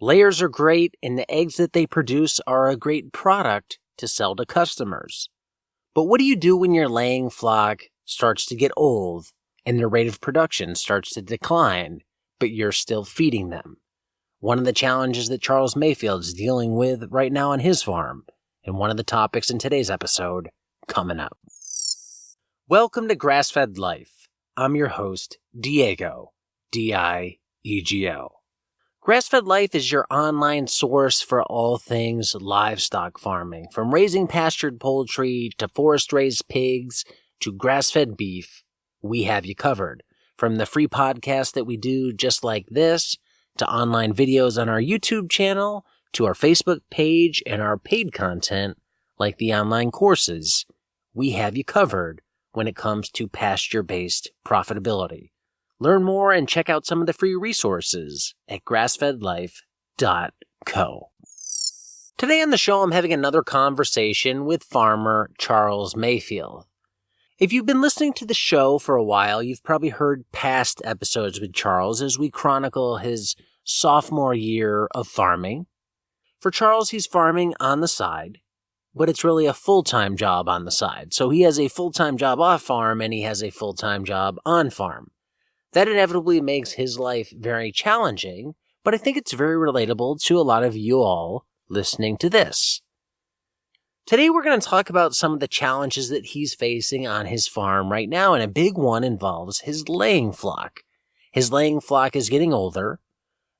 Layers are great, and the eggs that they produce are a great product to sell to customers. But what do you do when your laying flock starts to get old and their rate of production starts to decline, but you're still feeding them? One of the challenges that Charles Mayfield is dealing with right now on his farm, and one of the topics in today's episode coming up. Welcome to Grassfed Life. I'm your host, Diego, D-I-E-G-O. Grassfed Life is your online source for all things livestock farming, from raising pastured poultry to forest-raised pigs to grass-fed beef. We have you covered. From the free podcast that we do just like this, to online videos on our YouTube channel, to our Facebook page and our paid content like the online courses, we have you covered when it comes to pasture-based profitability. Learn more and check out some of the free resources at grassfedlife.co. Today on the show, I'm having another conversation with farmer Charles Mayfield. If you've been listening to the show for a while, you've probably heard past episodes with Charles as we chronicle his sophomore year of farming. For Charles, he's farming on the side, but it's really a full-time job on the side. So he has a full-time job off farm and he has a full-time job on farm. That inevitably makes his life very challenging, but I think it's very relatable to a lot of you all listening to this. Today we're going to talk about some of the challenges that he's facing on his farm right now, and a big one involves his laying flock. His laying flock is getting older.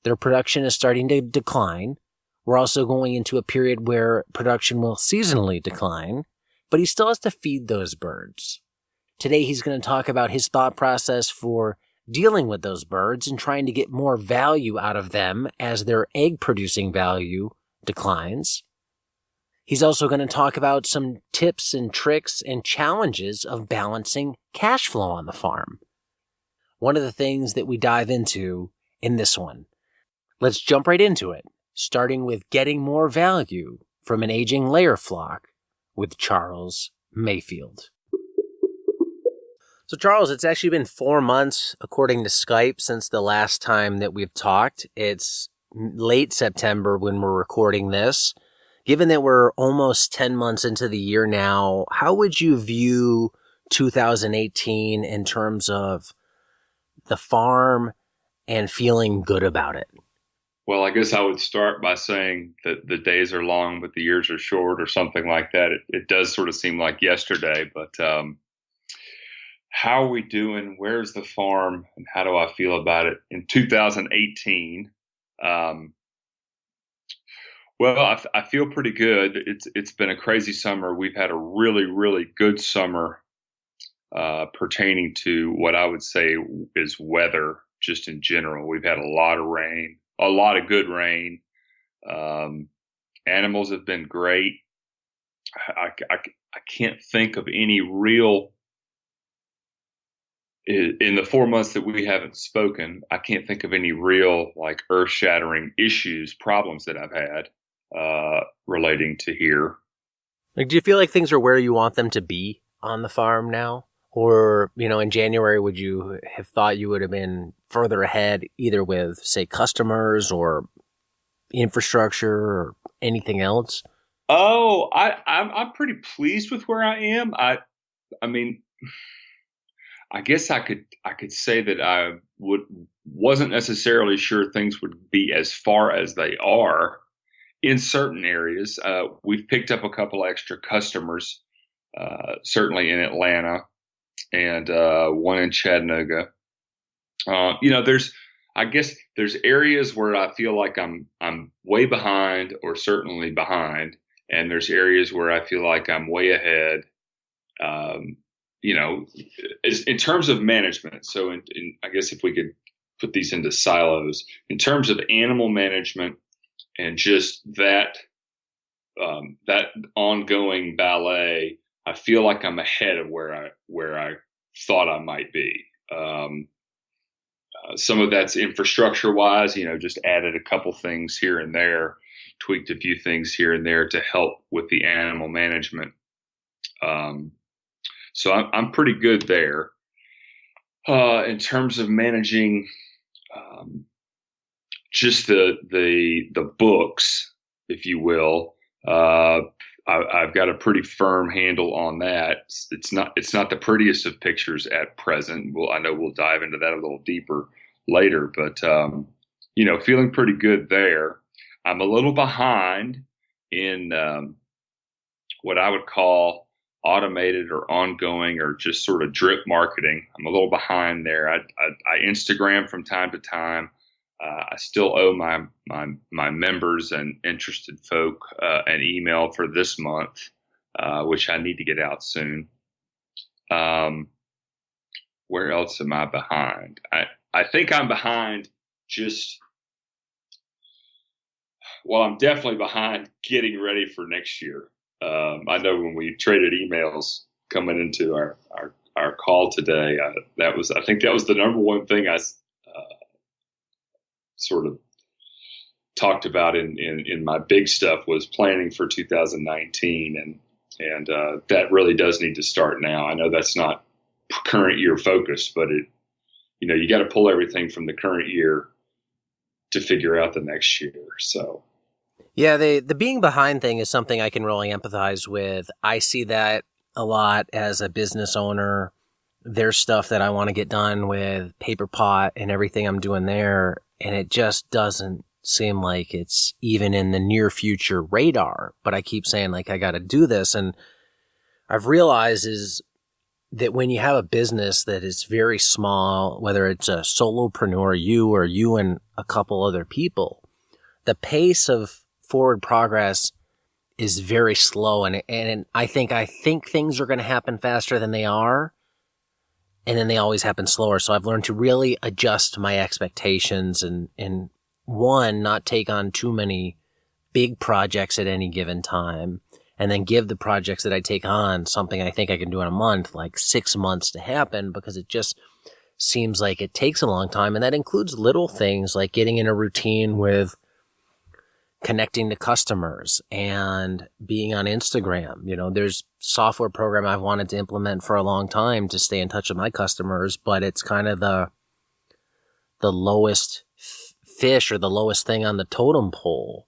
Their production is starting to decline. We're also going into a period where production will seasonally decline, but he still has to feed those birds. Today he's going to talk about his thought process for dealing with those birds and trying to get more value out of them as their egg-producing value declines. He's also going to talk about some tips and tricks and challenges of balancing cash flow on the farm. One of the things that we dive into in this one. Let's jump right into it, starting with getting more value from an aging layer flock with Charles Mayfield. So Charles, it's actually been 4 months, according to Skype, since the last time that we've talked. It's late September when we're recording this. Given that we're almost 10 months into the year now, how would you view 2018 in terms of the farm and feeling good about it? Well, I guess I would start by saying that the days are long, but the years are short, or something like that. It does sort of seem like yesterday, but how are we doing? Where's the farm? And how do I feel about it in 2018? Well, I feel pretty good. It's been a crazy summer. We've had a really, really good summer pertaining to what I would say is weather, just in general. We've had a lot of rain, a lot of good rain. Animals have been great. I can't think of any real, in the 4 months that we haven't spoken, I can't think of any real like earth-shattering problems that I've had relating to here. Like, do you feel like things are where you want them to be on the farm now? Or, in January, would you have thought you would have been further ahead, either with, say, customers or infrastructure or anything else? Oh, I'm pretty pleased with where I am. I mean, I guess I could say that I wasn't necessarily sure things would be as far as they are in certain areas. We've picked up a couple extra customers, certainly in Atlanta and one in Chattanooga. There's areas where I feel like I'm way behind, or certainly behind, and there's areas where I feel like I'm way ahead. In terms of management. So I guess if we could put these into silos, in terms of animal management and just that ongoing ballet, I feel like I'm ahead of where I thought I might be. Some of that's infrastructure wise, just added a couple things here and there, tweaked a few things here and there to help with the animal management. So I'm pretty good there. In terms of managing just the books, if you will. I've got a pretty firm handle on that. It's not the prettiest of pictures at present. I know we'll dive into that a little deeper later, but feeling pretty good there. I'm a little behind in what I would call automated or ongoing or just sort of drip marketing. I'm a little behind there. I Instagram from time to time. I still owe my members and interested folk an email for this month, which I need to get out soon. Where else am I behind? I think I'm behind I'm definitely behind getting ready for next year. I know when we traded emails coming into our call today, I think that was the number one thing I sort of talked about in my big stuff was planning for 2019, and that really does need to start now. I know that's not current year focused, but you got to pull everything from the current year to figure out the next year. So. Yeah, the being behind thing is something I can really empathize with. I see that a lot as a business owner. There's stuff that I want to get done with Paper Pot and everything I'm doing there, and it just doesn't seem like it's even in the near future radar. But I keep saying, like, I got to do this, and I've realized is that when you have a business that is very small, whether it's a solopreneur, you and a couple other people, the pace of forward progress is very slow, and I think things are going to happen faster than they are, and then they always happen slower. So I've learned to really adjust my expectations and not take on too many big projects at any given time, and then give the projects that I take on something I think I can do in a month, like 6 months to happen, because it just seems like it takes a long time. And that includes little things like getting in a routine with connecting to customers and being on Instagram. There's software program I've wanted to implement for a long time to stay in touch with my customers, but it's kind of the lowest fish or the lowest thing on the totem pole.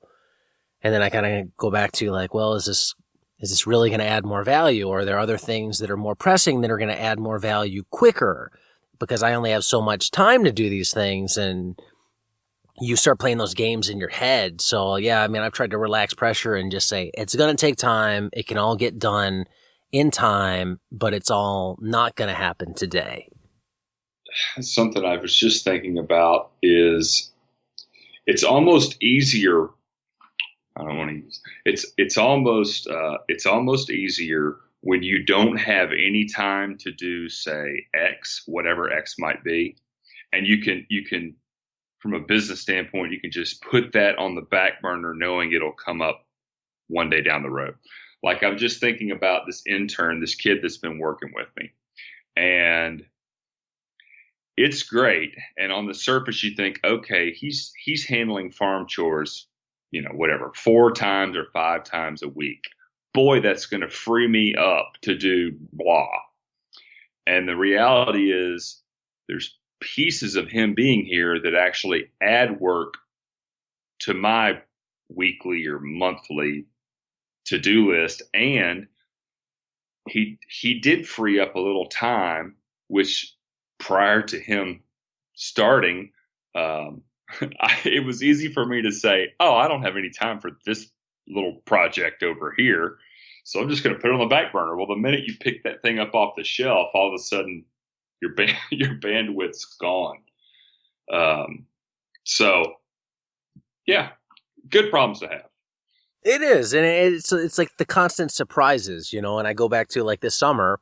And then I kind of go back to like, well, is this really going to add more value? Or are there other things that are more pressing that are going to add more value quicker? Because I only have so much time to do these things, and you start playing those games in your head. So yeah, I mean, I've tried to relax pressure and just say, it's going to take time. It can all get done in time, but it's all not going to happen today. Something I was just thinking about is it's almost easier. I don't want to use it's almost easier when you don't have any time to do, say, X, whatever X might be. And you can, from a business standpoint, you can just put that on the back burner knowing it'll come up one day down the road. Like, I'm just thinking about this intern, this kid that's been working with me, and it's great. And on the surface, you think, okay, he's handling farm chores, whatever, 4 times or 5 times a week. Boy, that's going to free me up to do blah. And the reality is there's pieces of him being here that actually add work to my weekly or monthly to-do list. And he did free up a little time, which prior to him starting, it was easy for me to say, oh, I don't have any time for this little project over here, so I'm just going to put it on the back burner. Well, the minute you pick that thing up off the shelf, all of a sudden your bandwidth's gone. So yeah, good problems to have. It is, and it's like the constant surprises, and I go back to like this summer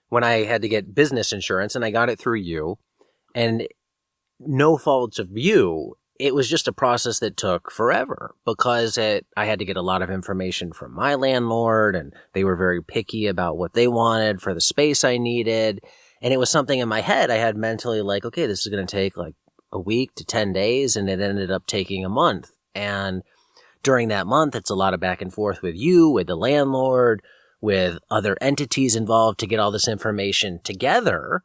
when I had to get business insurance, and I got it through you, and no fault of you, it was just a process that took forever because I had to get a lot of information from my landlord, and they were very picky about what they wanted for the space I needed. And it was something in my head I had mentally like, okay, this is going to take like a week to 10 days. And it ended up taking a month. And during that month, it's a lot of back and forth with you, with the landlord, with other entities involved to get all this information together.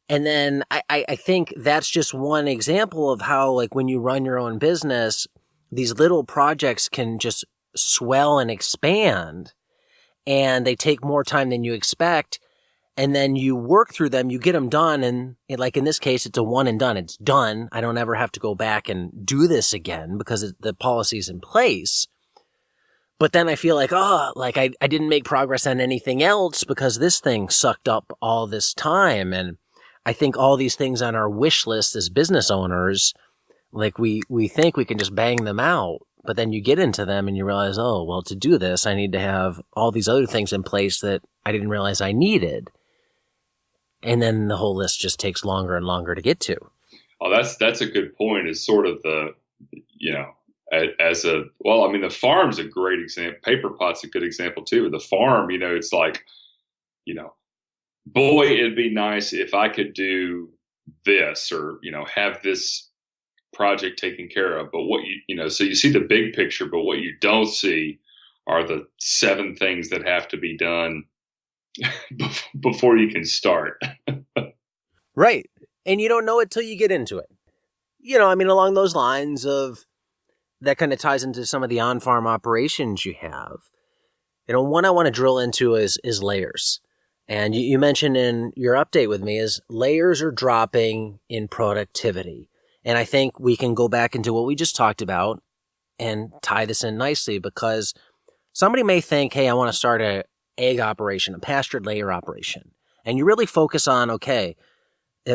And then I think that's just one example of how, like, when you run your own business, these little projects can just swell and expand, and they take more time than you expect. And then you work through them, you get them done. And like in this case, it's a one and done. It's done. I don't ever have to go back and do this again because the policy's in place. But then I feel like, I didn't make progress on anything else because this thing sucked up all this time. And I think all these things on our wish list as business owners, like we think we can just bang them out. But then you get into them and you realize, oh, well, to do this, I need to have all these other things in place that I didn't realize I needed. And then the whole list just takes longer and longer to get to. Oh, that's a good point. Is sort of the, the farm's a great example. Paper pot's a good example too. The farm, it's like, boy, it'd be nice if I could do this or, have this project taken care of. But so you see the big picture, but what you don't see are the 7 things that have to be done before you can start. Right. And you don't know it till you get into it. Along those lines of that kind of ties into some of the on-farm operations you have. One I want to drill into is layers. And you mentioned in your update with me is layers are dropping in productivity. And I think we can go back into what we just talked about and tie this in nicely, because somebody may think, hey, I want to start a egg operation, a pastured layer operation. And you really focus on, okay,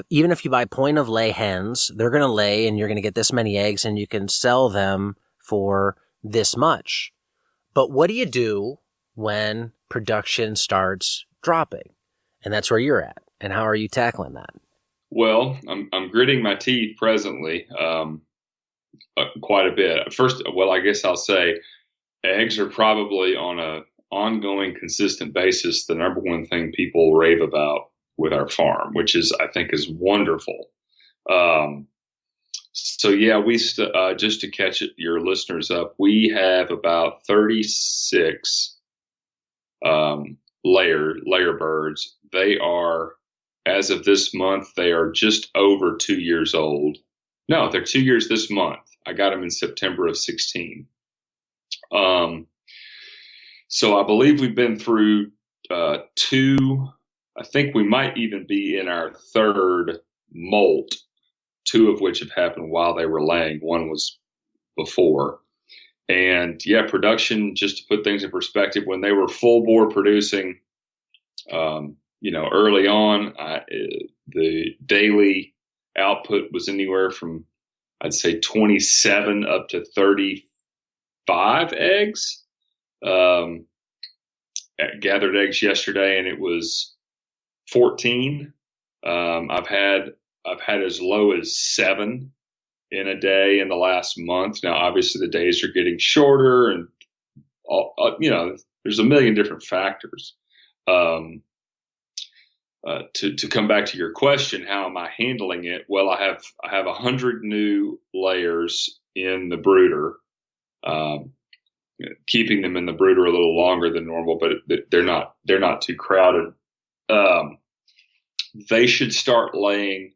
even if you buy point of lay hens, they're going to lay and you're going to get this many eggs and you can sell them for this much. But what do you do when production starts dropping? And that's where you're at. And how are you tackling that? Well, I'm gritting my teeth presently, quite a bit. First, I guess I'll say eggs are probably on a ongoing, consistent basis the number one thing people rave about with our farm, which I think is wonderful. So yeah, we just to catch your listeners up, we have about 36 layer birds. They are, as of this month, they are just over 2 years old. No, they're 2 years this month. I got them in September of 16. So I believe we've been through 2. I think we might even be in our 3rd molt, 2 of which have happened while they were laying. 1 was before. And yeah, production, just to put things in perspective, when they were full bore producing, early on, the daily output was anywhere from, I'd say, 27 up to 35 eggs. Gathered eggs yesterday, and it was 14. I've had as low as 7 in a day in the last month. Now, obviously, the days are getting shorter, and there's a million different factors. To come back to your question, how am I handling it? Well, I have 100 new layers in the brooder. Keeping them in the brooder a little longer than normal, but they're not too crowded. They should start laying.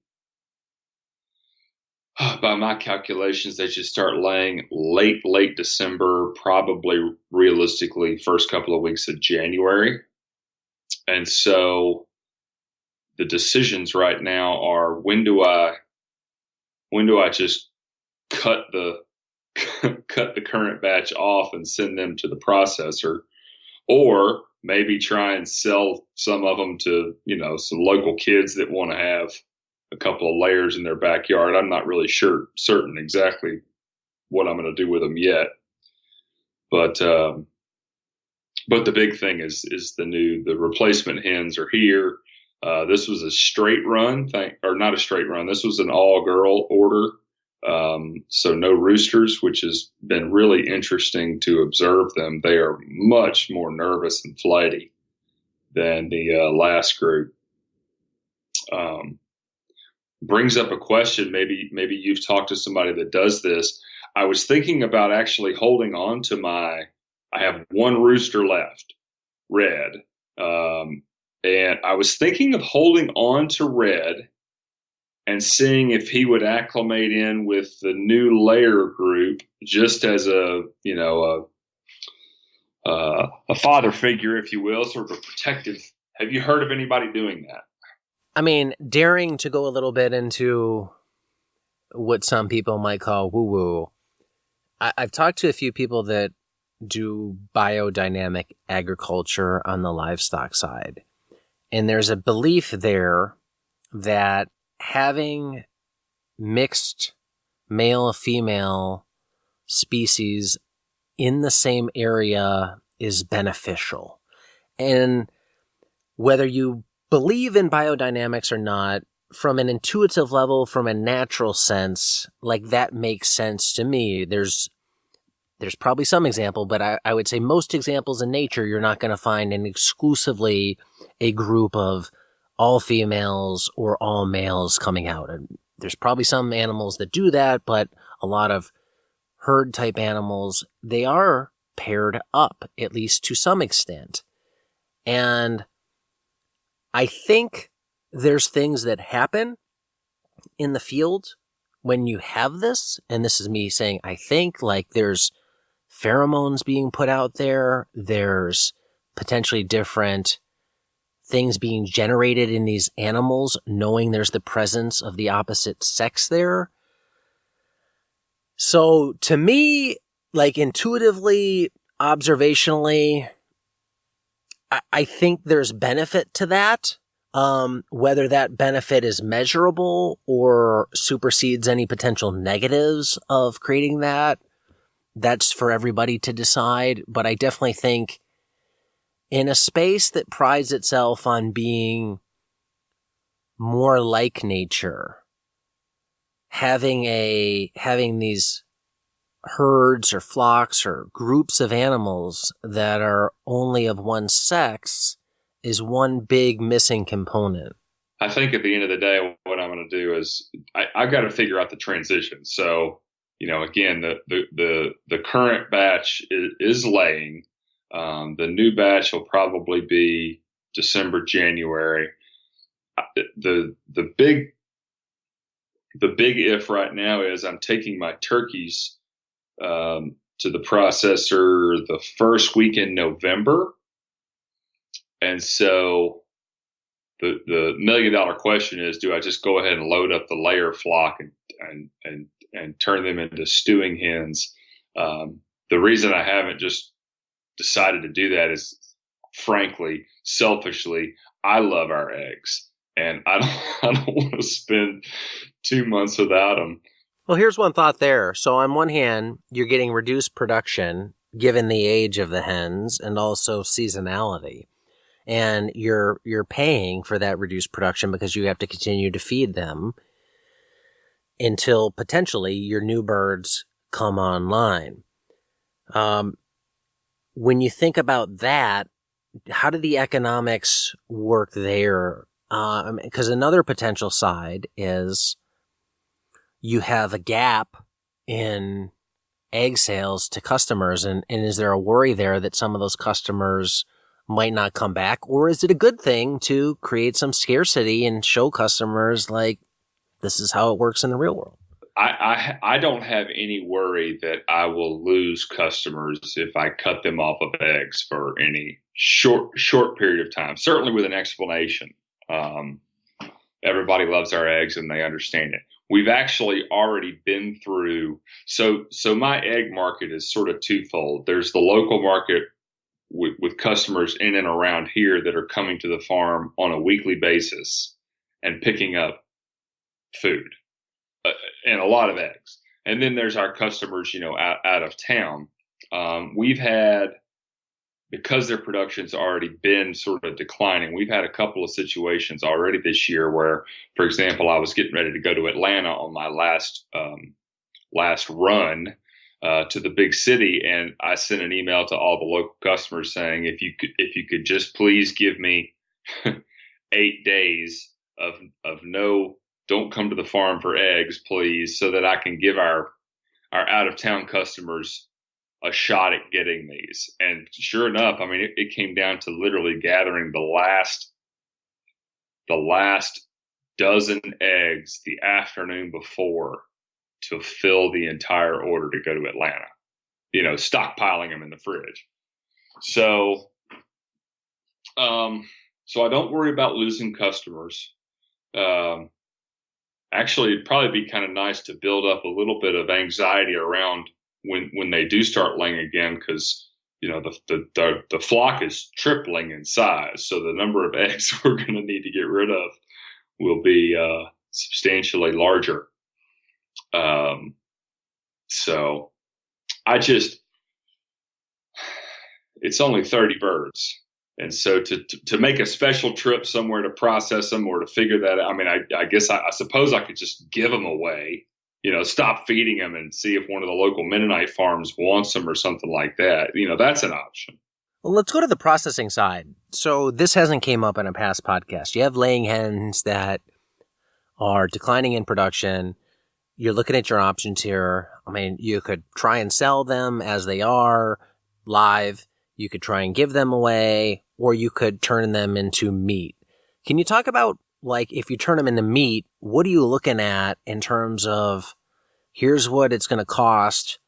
By my calculations, they should start laying late December, probably realistically first couple of weeks of January. And so the decisions right now are, when do I just cut the current batch off and send them to the processor, or maybe try and sell some of them to, some local kids that want to have a couple of layers in their backyard. I'm not really certain exactly what I'm going to do with them yet. But the big thing is the replacement hens are here. This was a straight run or not a straight run. This was an all girl order. So no roosters, which has been really interesting to observe them. They are much more nervous and flighty than the last group. Brings up a question. Maybe you've talked to somebody that does this. I was thinking about actually holding on to I have 1 rooster left, Red. And I was thinking of holding on to Red and seeing if he would acclimate in with the new layer group, just as a father figure, if you will, sort of a protective. Have you heard of anybody doing that? I mean, daring to go a little bit into what some people might call woo-woo. I've talked to a few people that do biodynamic agriculture on the livestock side. And there's a belief there that having mixed male-female species in the same area is beneficial. And whether you believe in biodynamics or not, from an intuitive level, from a natural sense, like that makes sense to me. There's probably some example, but I would say most examples in nature, you're not going to find an exclusively a group of all females or all males coming out. And there's probably some animals that do that, but a lot of herd type animals, they are paired up, at least to some extent. And I think there's things that happen in the field when you have this, and this is me saying I think, like there's pheromones being put out there, there's potentially different things being generated in these animals, knowing there's the presence of the opposite sex there. So to me, like intuitively, observationally, I think there's benefit to that. Whether that benefit is measurable or supersedes any potential negatives of creating that, that's for everybody to decide. But I definitely think in a space that prides itself on being more like nature, having these herds or flocks or groups of animals that are only of one sex is one big missing component. I think at the end of the day, what I'm going to do is I've got to figure out the transition. So, again, the current batch is laying. The new batch will probably be December, January. The big if right now is I'm taking my turkeys to the processor the first week in November. And so the $1 million question is, do I just go ahead and load up the layer flock and turn them into stewing hens? The reason I haven't just decided to do that is, frankly, selfishly, I love our eggs, and I don't want to spend 2 months without them. Well, here's one thought there. So on one hand, you're getting reduced production given the age of the hens and also seasonality. And you're paying for that reduced production because you have to continue to feed them until potentially your new birds come online. When you think about that, how do the economics work there? Because another potential side is you have a gap in egg sales to customers. And is there a worry there that some of those customers might not come back? Or is it a good thing to create some scarcity and show customers like this is how it works in the real world? I don't have any worry that I will lose customers if I cut them off of eggs for any short period of time, certainly with an explanation. Everybody loves our eggs and they understand it. We've actually already been through. So my egg market is sort of twofold. There's the local market with customers in and around here that are coming to the farm on a weekly basis and picking up food and a lot of eggs. And then there's our customers, out of town. We've had, because their production's already been sort of declining, we've had a couple of situations already this year where, for example, I was getting ready to go to Atlanta on my last run to the big city, and I sent an email to all the local customers saying, if you could just please give me 8 days of no, don't come to the farm for eggs, please, so that I can give our out of town customers a shot at getting these. And sure enough, I mean, it came down to literally gathering the last dozen eggs the afternoon before to fill the entire order to go to Atlanta, stockpiling them in the fridge. So, so I don't worry about losing customers. Actually, it'd probably be kind of nice to build up a little bit of anxiety around when they do start laying again, because the flock is tripling in size, so the number of eggs we're going to need to get rid of will be substantially larger. So it's only 30 birds. And so to make a special trip somewhere to process them or to figure that out, I mean, I guess I suppose I could just give them away, stop feeding them and see if one of the local Mennonite farms wants them or something like that. That's an option. Well, let's go to the processing side. So this hasn't came up in a past podcast. You have laying hens that are declining in production. You're looking at your options here. I mean, you could try and sell them as they are live. You could try and give them away, or you could turn them into meat. Can you talk about, like, if you turn them into meat, what are you looking at in terms of, here's what it's going to cost,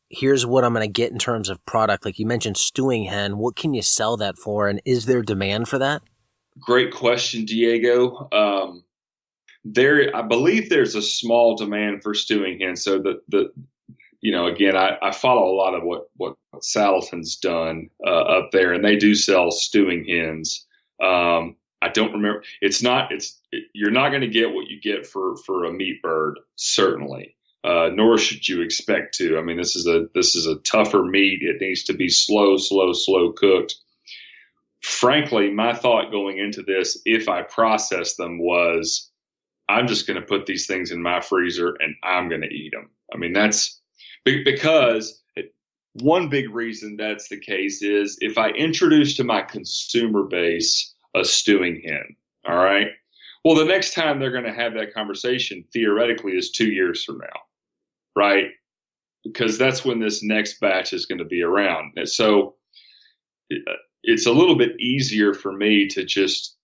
here's what I'm going to get in terms of product? Like you mentioned stewing hen, what can you sell that for, and is there demand for that? Great question, Diego. I believe there's a small demand for stewing hens. So again, I follow a lot of what Salatin's done up there, and they do sell stewing hens. I don't remember. You're not going to get what you get for a meat bird, certainly. Nor should you expect to. I mean, this is a tougher meat. It needs to be slow cooked. Frankly, my thought going into this, if I process them, was I'm just going to put these things in my freezer and I'm going to eat them. I mean, that's because one big reason that's the case is if I introduce to my consumer base a stewing hen, all right, well, the next time they're going to have that conversation theoretically is 2 years from now, right? Because that's when this next batch is going to be around. And so it's a little bit easier for me to just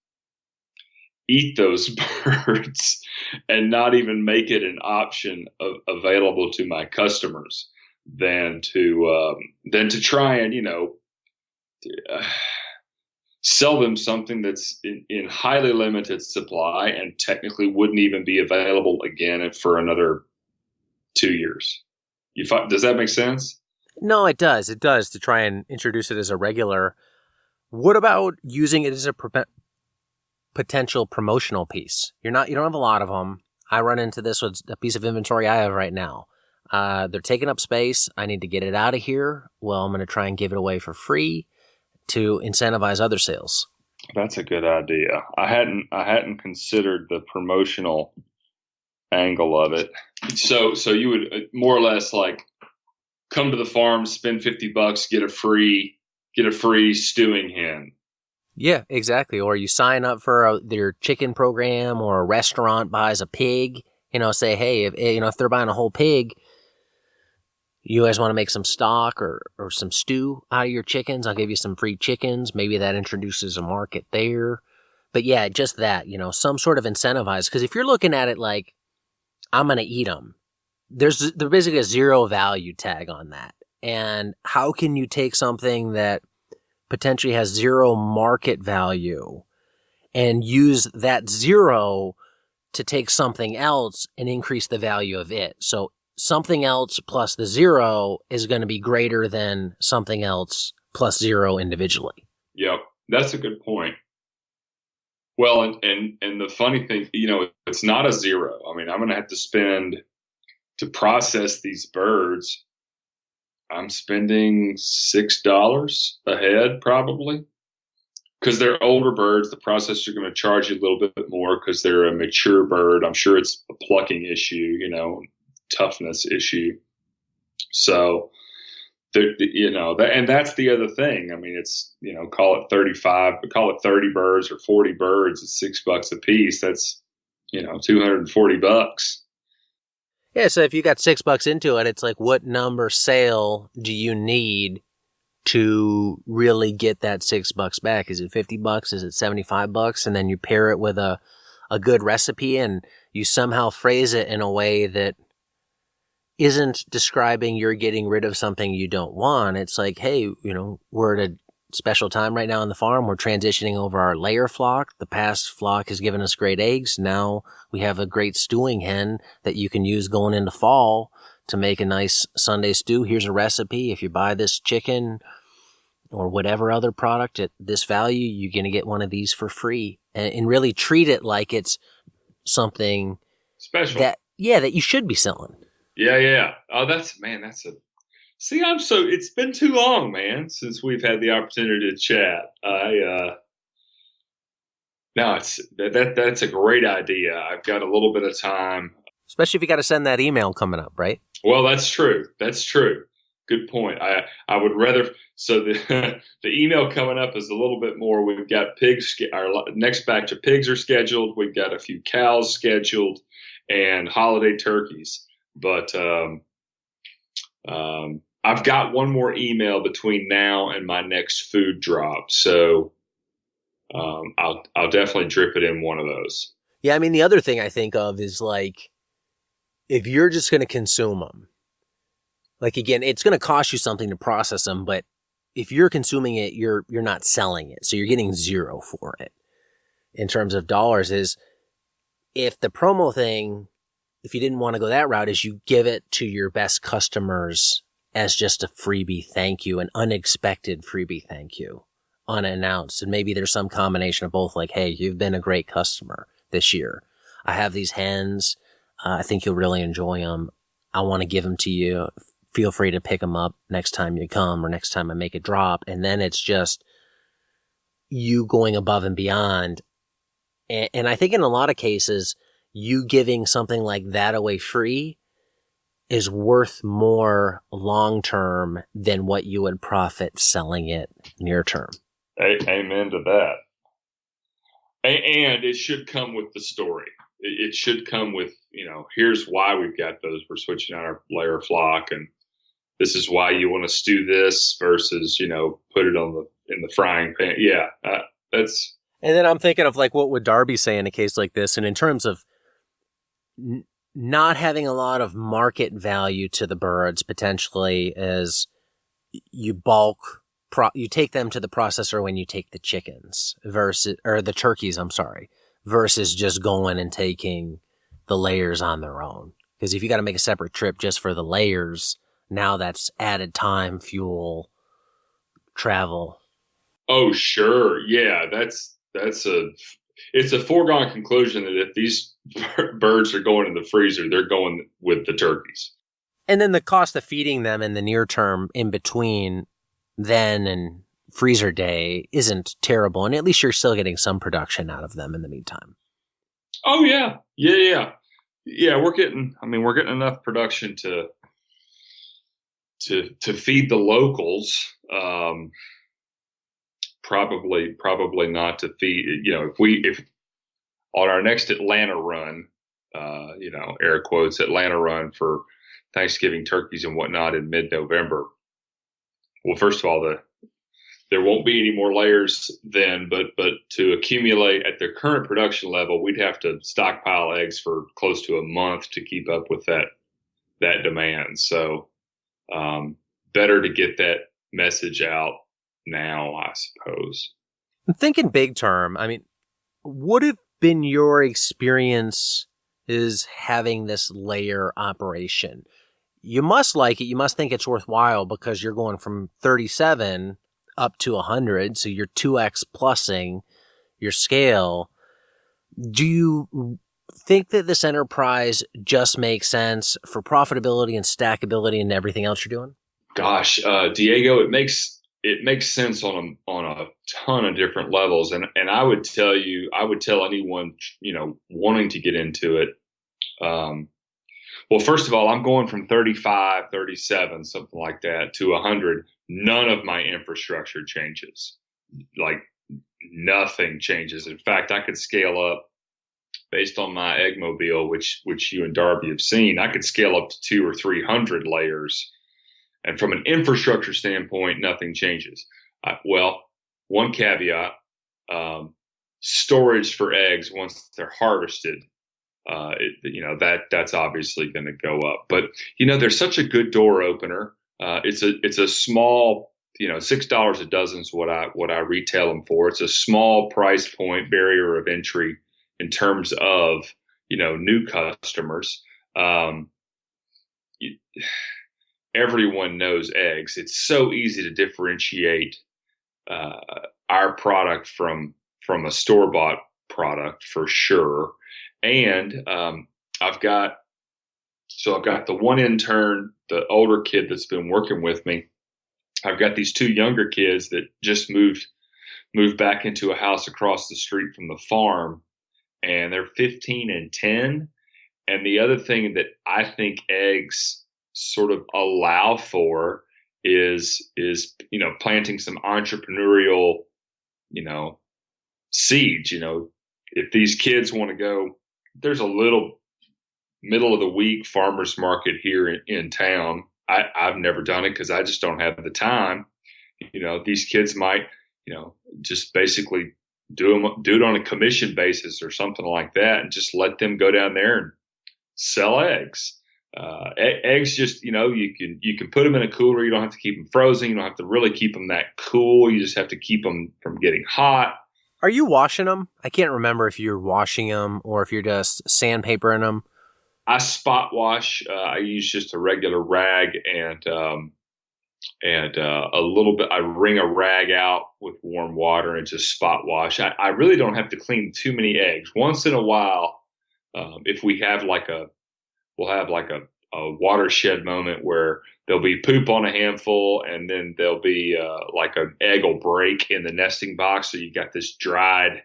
eat those birds and not even make it an option available to my customers than to try and sell them something that's in highly limited supply and technically wouldn't even be available again for another 2 years. Does that make sense? No, it does. It does, to try and introduce it as a regular. What about using it as a potential promotional piece? You don't have a lot of them. I run into this with a piece of inventory I have right now. They're taking up space. I need to get it out of here. Well, I'm going to try and give it away for free to incentivize other sales. That's a good idea. I hadn't considered the promotional angle of it. So you would more or less like come to the farm, spend $50, get a free stewing hen. Yeah, exactly. Or you sign up for their chicken program, or a restaurant buys a pig, say, hey, if they're buying a whole pig, you guys want to make some stock or some stew out of your chickens, I'll give you some free chickens. Maybe that introduces a market there. But yeah, just that, some sort of incentivize. Because if you're looking at it like, I'm going to eat them, there's basically a zero value tag on that. And how can you take something that potentially has zero market value and use that zero to take something else and increase the value of it? So something else plus the zero is going to be greater than something else plus zero individually. Yep, that's a good point. Well, and the funny thing, it's not a zero. I mean, I'm going to have to spend to process these birds. I'm spending $6 a head probably, because they're older birds. The processors are going to charge you a little bit more because they're a mature bird. I'm sure it's a plucking issue, toughness issue. So, and that's the other thing. I mean, it's, call it 30 birds or 40 birds. It's $6 a piece. That's, $240. Yeah, so if you got $6 into it, it's like, what number sale do you need to really get that $6 back? Is it $50? Is it $75? And then you pair it with a a good recipe and you somehow phrase it in a way that isn't describing you're getting rid of something you don't want. It's like, hey, we're at a special time right now on the farm. We're transitioning over our layer flock. The past flock has given us great eggs. Now we have a great stewing hen that you can use going into fall to make a nice Sunday stew. Here's a recipe. If you buy this chicken or whatever other product at this value, you're going to get one of these for free, and really treat it like it's something special that you should be selling. Yeah. Oh, it's been too long, man, since we've had the opportunity to chat. That's a great idea. I've got a little bit of time. Especially if you got to send that email coming up, right? Well, that's true. Good point. I would rather, so the email coming up is a little bit more. We've got pigs, our next batch of pigs are scheduled. We've got a few cows scheduled and holiday turkeys. But I've got one more email between now and my next food drop. So I'll definitely drip it in one of those. Yeah, I mean, the other thing I think of is like, if you're just going to consume them, like, again, it's going to cost you something to process them, but if you're consuming it, you're not selling it. So you're getting zero for it in terms of dollars. Is if the promo thing, if you didn't want to go that route, is you give it to your best customers as just a freebie thank you, an unexpected freebie thank you, unannounced. And maybe there's some combination of both, like, hey, you've been a great customer this year. I have these hens. I think you'll really enjoy them. I want to give them to you. Feel free to pick them up next time you come or next time I make a drop. And then it's just you going above and beyond. And I think in a lot of cases, you giving something like that away free is worth more long-term than what you would profit selling it near-term. Amen to that. And it should come with the story. It should come with, here's why we've got those. We're switching out our layer flock, and this is why you want to stew this versus, put it in the frying pan. Yeah, that's. And then I'm thinking of like, what would Darby say in a case like this? And in terms of not having a lot of market value to the birds, potentially, as you you take them to the processor when you take the chickens or the turkeys, versus just going and taking the layers on their own. Because if you got to make a separate trip just for the layers, now that's added time, fuel, travel. Oh, sure. Yeah, it's a foregone conclusion that if these birds are going in the freezer, they're going with the turkeys. And then the cost of feeding them in the near term in between then and freezer day isn't terrible. And at least you're still getting some production out of them in the meantime. Oh, yeah. Yeah. We're getting enough production to feed the locals. Probably not to feed, if on our next Atlanta run, air quotes, Atlanta run for Thanksgiving turkeys and whatnot in mid-November. Well, first of all, there won't be any more layers then, but to accumulate at the current production level, we'd have to stockpile eggs for close to a month to keep up with that demand. So, better to get that message out now, I suppose. I'm thinking big term. I mean, what have been your experience is having this layer operation? You must like it. You must think it's worthwhile because you're going from 37 up to 100. So you're 2x plussing your scale. Do you think that this enterprise just makes sense for profitability and stackability and everything else you're doing? Gosh, Diego, it makes sense on a ton of different levels. And I would tell anyone, wanting to get into it. Well, first of all, I'm going from 35, 37, something like that, to 100. None of my infrastructure changes. Like, nothing changes. In fact, I could scale up based on my Eggmobile, which you and Darby have seen. I could scale up to 200 or 300 layers. And from an infrastructure standpoint, nothing changes. Well, one caveat, storage for eggs once they're harvested, that's obviously going to go up. But they're such a good door opener. It's a small, $6 a dozen is what I retail them for. It's a small price point barrier of entry in terms of new customers. Everyone knows eggs. It's so easy to differentiate our product from a store-bought product for sure. And I've got the one intern, the older kid that's been working with me. I've got these two younger kids that just moved back into a house across the street from the farm, and they're 15 and 10. And the other thing that I think eggs sort of allow for is planting some entrepreneurial, seeds. If these kids want to go, there's a little middle of the week farmers market here in town. I've never done it because I just don't have the time. These kids might, just basically do it on a commission basis or something like that, and just let them go down there and sell eggs. Eggs, just you can put them in a cooler. You don't have to keep them frozen. You don't have to really keep them that cool. You just have to keep them from getting hot. Are you washing them? I can't remember if you're washing them or if you're just sandpapering them. I spot wash. I use just a regular rag and a little bit. I wring a rag out with warm water and just spot wash. I really don't have to clean too many eggs. Once in a while, if we have we'll have a watershed moment where there'll be poop on a handful, and then there'll be an egg will break in the nesting box. So you got this dried,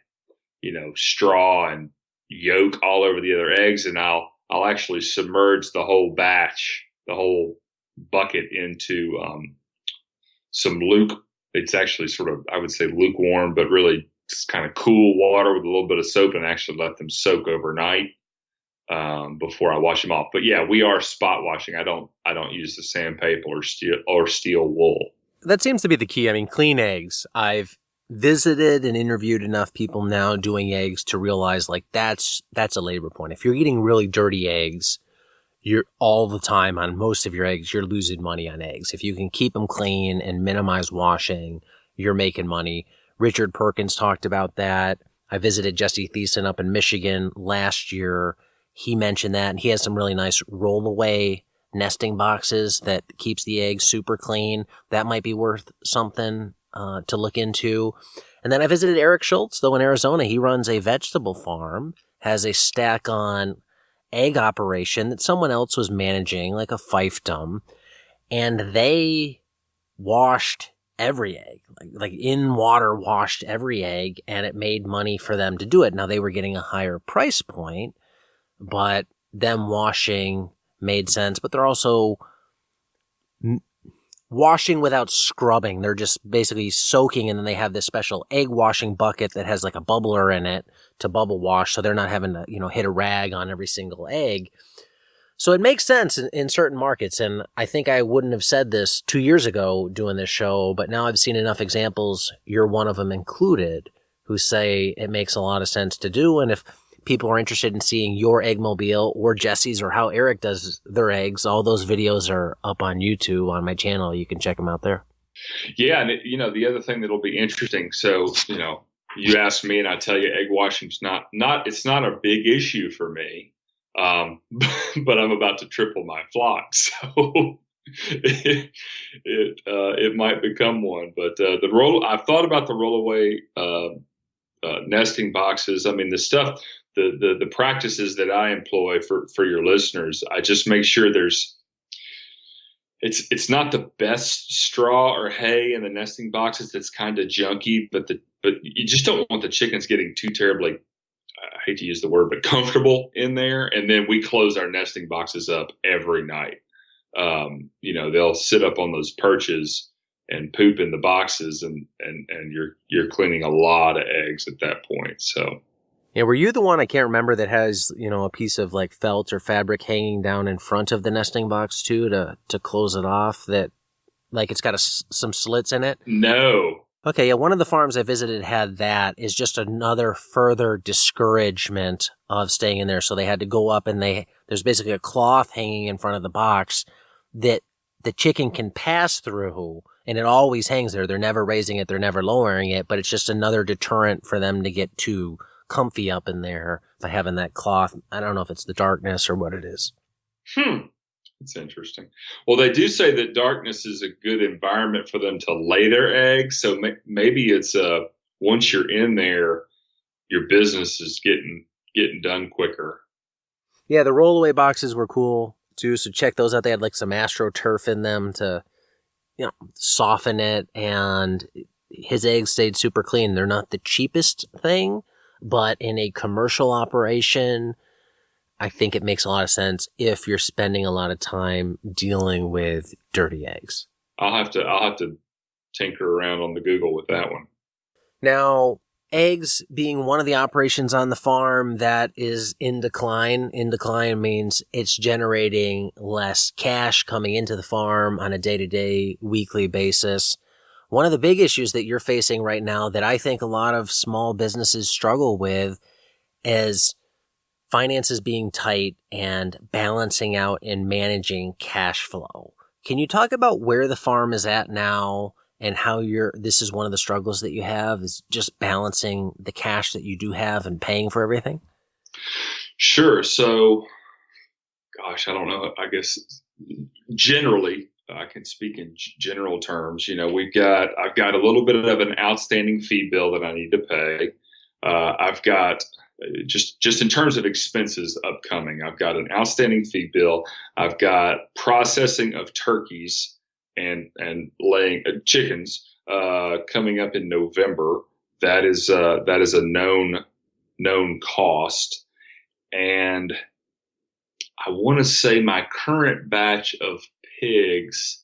straw and yolk all over the other eggs, and I'll actually submerge the whole bucket into some it's actually sort of, I would say, lukewarm, but really it's kind of cool water with a little bit of soap, and actually let them soak overnight before I wash them off. But yeah, we are spot washing. I don't use the sandpaper or steel wool. That seems to be the key. I mean, clean eggs. I've visited and interviewed enough people now doing eggs to realize that's a labor point. If you're eating really dirty eggs, you're all the time on most of your eggs, you're losing money on eggs. If you can keep them clean and minimize washing, you're making money. Richard Perkins talked about that. I visited Jesse Thiessen up in Michigan last year. He mentioned that, and he has some really nice roll-away nesting boxes that keeps the eggs super clean. That might be worth something to look into. And then I visited Eric Schultz, though, in Arizona. He runs a vegetable farm, has a stack-on egg operation that someone else was managing, like a fiefdom, and they washed every egg, like in water washed every egg, and it made money for them to do it. Now, they were getting a higher price point, but them washing made sense. But they're also washing without scrubbing. They're just basically soaking, and then they have this special egg washing bucket that has like a bubbler in it to bubble wash, so they're not having to, hit a rag on every single egg. So it makes sense in certain markets, and I think I wouldn't have said this 2 years ago doing this show, but now I've seen enough examples, you're one of them included, who say it makes a lot of sense to do. And if people are interested in seeing your Eggmobile or Jesse's or how Eric does their eggs, all those videos are up on YouTube on my channel. You can check them out there. Yeah, and the other thing that'll be interesting. So you ask me, and I tell you, egg washing's it's not a big issue for me, but I'm about to triple my flock, so it might become one. But I've thought about the rollaway nesting boxes. I mean, the stuff. The practices that I employ for your listeners, I just make sure it's not the best straw or hay in the nesting boxes that's kind of junky, but you just don't want the chickens getting too terribly, I hate to use the word, but comfortable in there. And then we close our nesting boxes up every night. They'll sit up on those perches and poop in the boxes, and you're cleaning a lot of eggs at that point. So. Yeah, were you the one, I can't remember, that has, a piece of like felt or fabric hanging down in front of the nesting box too to close it off, that like it's got some slits in it? No, Okay, yeah, one of the farms I visited had that. Is just another further discouragement of staying in there. So they had to go up and there's basically a cloth hanging in front of the box that the chicken can pass through, and it always hangs there. They're never raising it, they're never lowering it, but it's just another deterrent for them to get too comfy up in there by having that cloth. I don't know if it's the darkness or what it is. It's interesting. Well, they do say that darkness is a good environment for them to lay their eggs. So maybe it's once you're in there, your business is getting done quicker. Yeah, the rollaway boxes were cool too. So check those out. They had like some AstroTurf in them to, soften it, and his eggs stayed super clean. They're not the cheapest thing, but in a commercial operation, I think it makes a lot of sense if you're spending a lot of time dealing with dirty eggs. I'll have to tinker around on the Google with that one. Now, eggs being one of the operations on the farm that is in decline. In decline means it's generating less cash coming into the farm on a day-to-day, weekly basis. One of the big issues that you're facing right now that I think a lot of small businesses struggle with is finances being tight and balancing out and managing cash flow. Can you talk about where the farm is at now and how this is one of the struggles that you have, is just balancing the cash that you do have and paying for everything? Sure. So, gosh, I don't know. I guess generally, I can speak in general terms. I've got a little bit of an outstanding fee bill that I need to pay. I've got just in terms of expenses upcoming, I've got an outstanding fee bill. I've got processing of turkeys and laying chickens coming up in November. That is a known cost, and I want to say my current batch of pigs,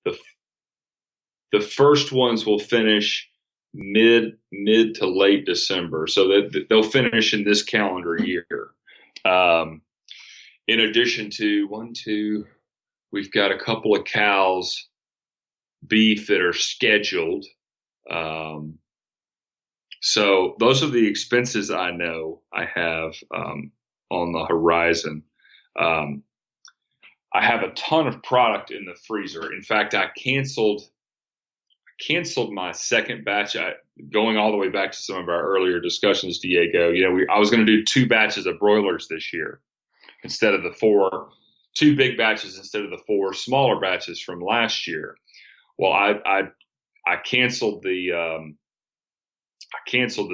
the first ones will finish mid to late December, so that they'll finish in this calendar year. In addition to we've got a couple of cows, beef that are scheduled. So those are the expenses I know I have on the horizon. I have a ton of product in the freezer. In fact, I canceled my second batch. Going all the way back to some of our earlier discussions, Diego. I was going to do 2 batches of broilers this year instead of the 4, 2 big batches instead of the 4 smaller batches from last year. Well, I canceled the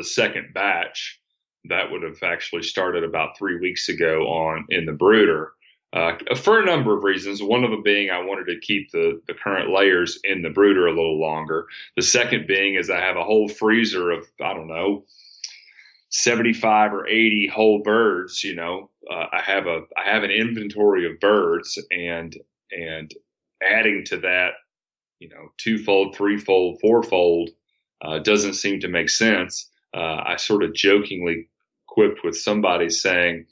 second batch. That would have actually started about 3 weeks ago in the brooder. For a number of reasons. One of them being I wanted to keep the current layers in the brooder a little longer. The second being is I have a whole freezer of, I don't know, 75 or 80 whole birds. I have an inventory of birds, and adding to that, twofold, threefold, fourfold doesn't seem to make sense. I sort of jokingly quipped with somebody saying,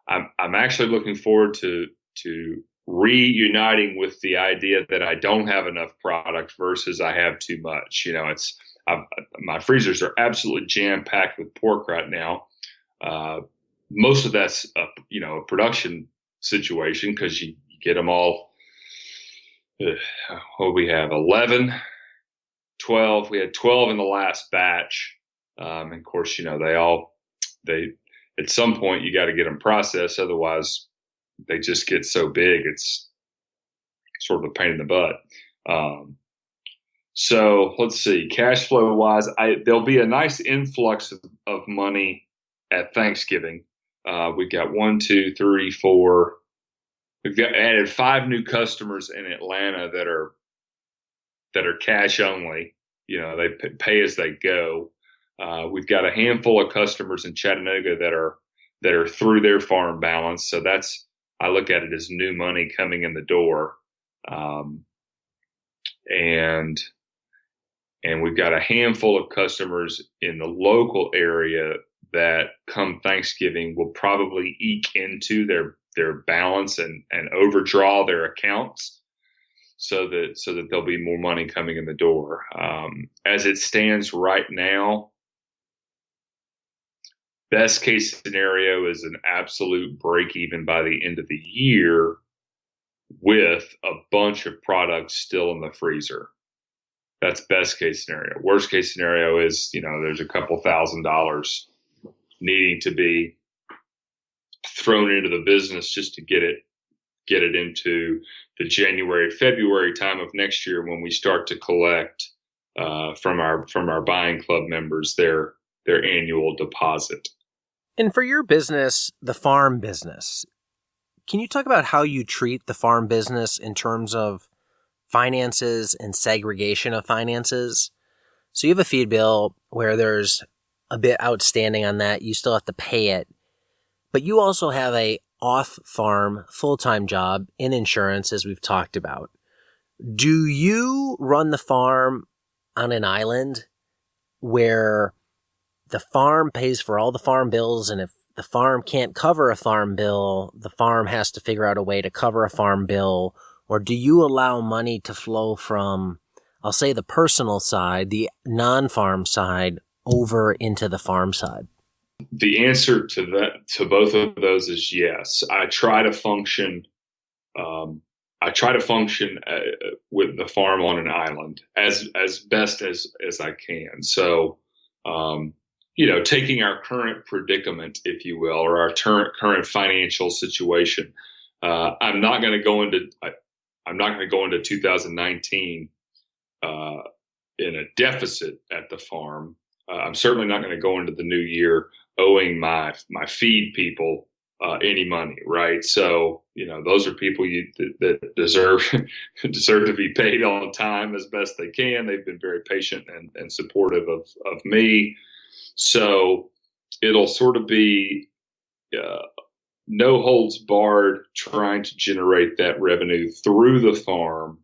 I'm actually looking forward to reuniting with the idea that I don't have enough product versus I have too much. My freezers are absolutely jam packed with pork right now. Most of that's a production situation because you get them all. We have 11, 12. We had 12 in the last batch, and of course, they at some point you got to get them processed, otherwise they just get so big it's sort of a pain in the butt. So let's see, cash flow wise, there'll be a nice influx of money at Thanksgiving. We've got 1, 2, 3, 4. We've added 5 new customers in Atlanta that are cash only. They pay as they go. We've got a handful of customers in Chattanooga that are through their farm balance. So I look at it as new money coming in the door. And we've got a handful of customers in the local area that come Thanksgiving will probably eke into their balance and overdraw their accounts. so that there'll be more money coming in the door. As it stands right now, best case scenario is an absolute break even by the end of the year with a bunch of products still in the freezer. That's best case scenario. Worst case scenario is, there's a couple $1,000s needing to be thrown into the business just to get it into the January, February time of next year when we start to collect from our buying club members their annual deposit. And for your business, the farm business, can you talk about how you treat the farm business in terms of finances and segregation of finances? So you have a feed bill where there's a bit outstanding on that. You still have to pay it. But you also have a off-farm full-time job in insurance, as we've talked about. Do you run the farm on an island where the farm pays for all the farm bills, and if the farm can't cover a farm bill, the farm has to figure out a way to cover a farm bill? Or do you allow money to flow from, I'll say, the personal side, the non-farm side, over into the farm side? The answer to both of those is yes. I try to function with the farm on an island as best as I can. So, taking our current predicament, if you will, or our current financial situation, I'm not going to go into 2019 in a deficit at the farm. I'm certainly not going to go into the new year owing my feed people any money, right? So, those are people that deserve to be paid on time as best they can. They've been very patient and supportive of me. So it'll sort of be no holds barred, trying to generate that revenue through the farm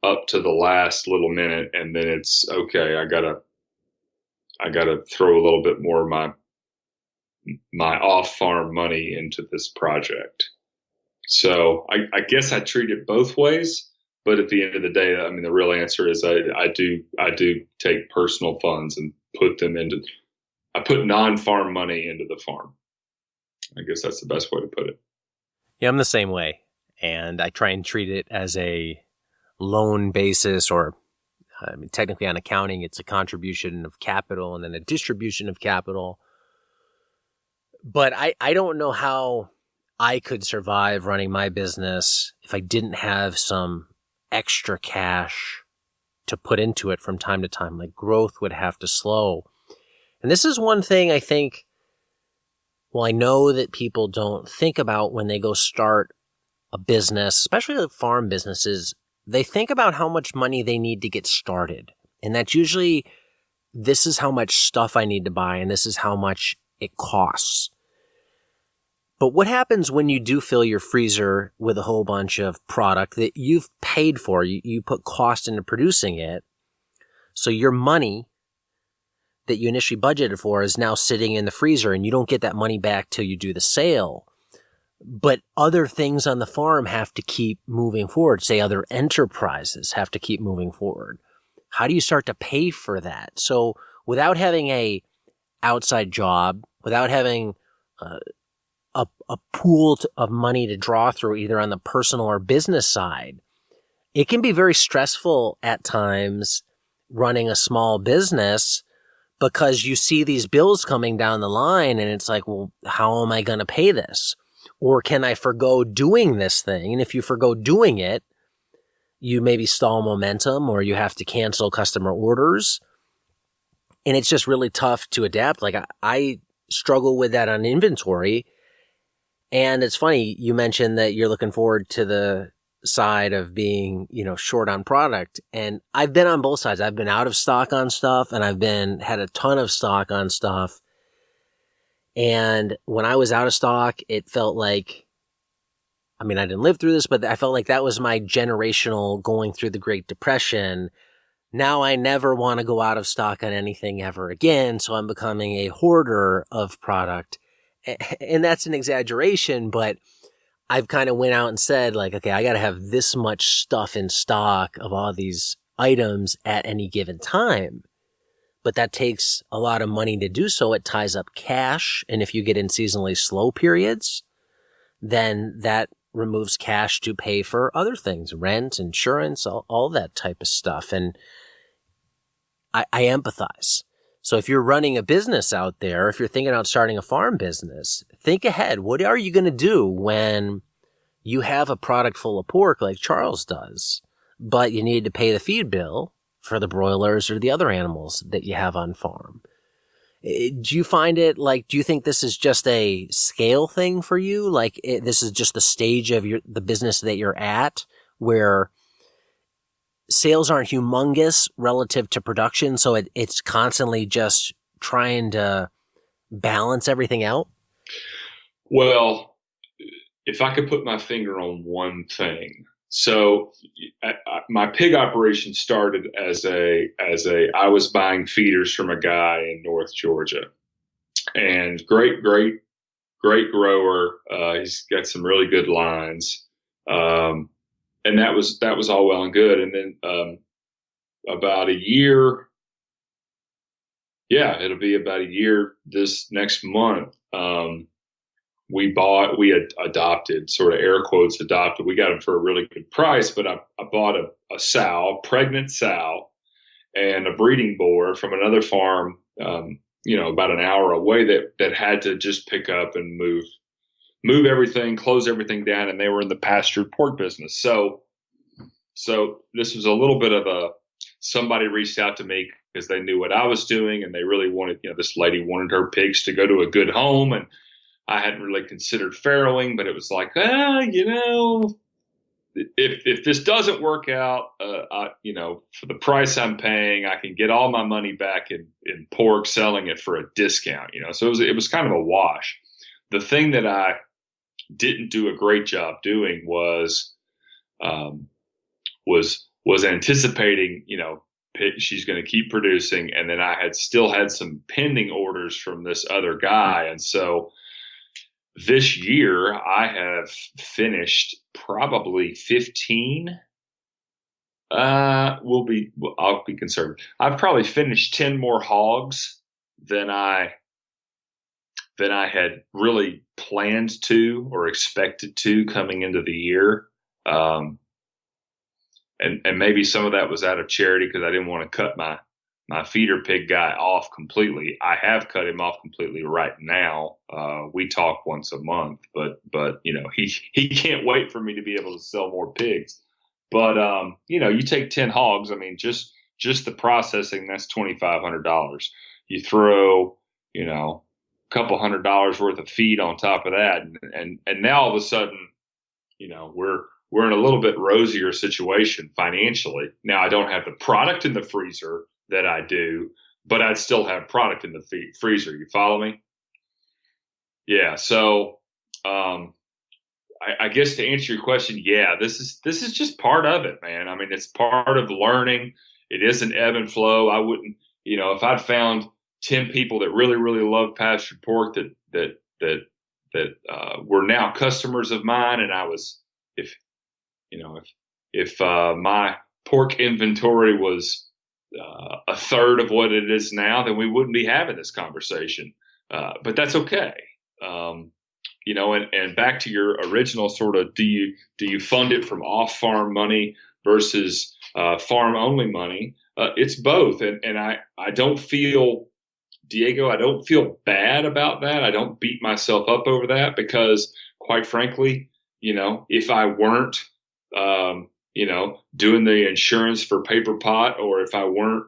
up to the last little minute, and then it's okay. I gotta throw a little bit more of my off-farm money into this project. So I guess I treat it both ways, but at the end of the day, I mean, the real answer is I do take personal funds and I put non-farm money into the farm. I guess that's the best way to put it. Yeah, I'm the same way. And I try and treat it as a loan basis, or technically on accounting, it's a contribution of capital and then a distribution of capital. But I don't know how I could survive running my business if I didn't have some extra cash to put into it from time to time. Like, growth would have to slow. And this is one thing I think, I know that people don't think about when they go start a business, especially like farm businesses. They think about how much money they need to get started. And that's usually, this is how much stuff I need to buy, and this is how much it costs. But what happens when you do fill your freezer with a whole bunch of product that you've paid for? You put cost into producing it. So your money that you initially budgeted for is now sitting in the freezer, and you don't get that money back till you do the sale. But other things on the farm have to keep moving forward. Say other enterprises have to keep moving forward. How do you start to pay for that? So without having a outside job, without having a pool of money to draw through either on the personal or business side, it can be very stressful at times running a small business, because you see these bills coming down the line and it's like, well, how am I going to pay this? Or can I forgo doing this thing? And if you forgo doing it, you maybe stall momentum, or you have to cancel customer orders. And it's just really tough to adapt. Like, I struggle with that on inventory. And it's funny, you mentioned that you're looking forward to the side of being, short on product. And I've been on both sides. I've been out of stock on stuff, and I've had a ton of stock on stuff. And when I was out of stock, it felt like, I didn't live through this, but I felt like that was my generational going through the Great Depression. Now I never want to go out of stock on anything ever again. So I'm becoming a hoarder of product. And that's an exaggeration, but I've kind of went out and said like, okay, I got to have this much stuff in stock of all these items at any given time. But that takes a lot of money to do so. It ties up cash. And if you get in seasonally slow periods, then that removes cash to pay for other things, rent, insurance, all that type of stuff. And I empathize. So if you're running a business out there, if you're thinking about starting a farm business, think ahead. What are you going to do when you have a product full of pork like Charles does, but you need to pay the feed bill for the broilers or the other animals that you have on farm? Do you find it like, do you think this is just a scale thing for you? Like this is just the stage of the business that you're at where sales aren't humongous relative to production. So it's constantly just trying to balance everything out. Well, if I could put my finger on one thing. So my pig operation started as I was buying feeders from a guy in North Georgia, and great grower. He's got some really good lines. And that was all well and good. And then, about a year, it'll be about a year this next month. We adopted, sort of air quotes adopted. We got them for a really good price, but I bought a sow, pregnant sow, and a breeding boar from another farm, about an hour away that had to just pick up and move everything, close everything down. And they were in the pastured pork business. So this was a little bit of somebody reached out to me because they knew what I was doing, and they really wanted, this lady wanted her pigs to go to a good home. And I hadn't really considered farrowing, but it was like, if this doesn't work out, for the price I'm paying, I can get all my money back in pork selling it for a discount, So it was kind of a wash. The thing that I didn't do a great job doing was anticipating, she's going to keep producing, and then I still had some pending orders from this other guy, and so. This year, I have finished probably 15. I'll be conservative. I've probably finished 10 more hogs than I had really planned to or expected to coming into the year. And maybe some of that was out of charity because I didn't want to cut my feeder pig guy off completely. I have cut him off completely right now. We talk once a month, but he can't wait for me to be able to sell more pigs. But you take 10 hogs. I mean, just the processing, that's $2,500. You throw a couple $100 worth of feed on top of that, and now all of a sudden, we're in a little bit rosier situation financially. Now I don't have the product in the freezer that I do, but I'd still have product in the freezer. You follow me? Yeah. So, I guess to answer your question, this is just part of it, man. I mean, it's part of learning. It is an ebb and flow. I wouldn't, if I'd found 10 people that really, really love pastured pork that were now customers of mine, and I was, if my pork inventory was a third of what it is now, then we wouldn't be having this conversation. But that's okay. And back to your original sort of, do you fund it from off-farm money versus farm-only money? It's both. And I don't feel, Diego, I don't feel bad about that. I don't beat myself up over that because, quite frankly, if I weren't, doing the insurance for Paper Pot, or if I weren't,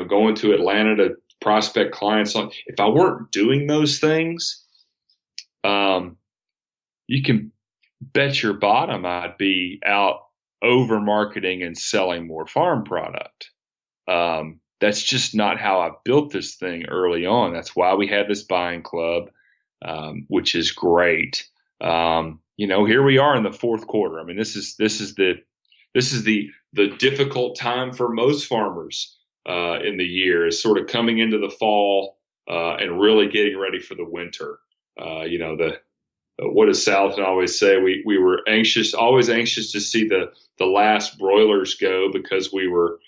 going to Atlanta to prospect clients if I weren't doing those things, you can bet your bottom I'd be out over marketing and selling more farm product. That's just not how I built this thing early on. That's why we had this buying club, which is great. Here we are in the fourth quarter. I mean, this is the difficult time for most farmers in the year, is sort of coming into the fall and really getting ready for the winter. what does Southland always say? We were always anxious to see the last broilers go because we were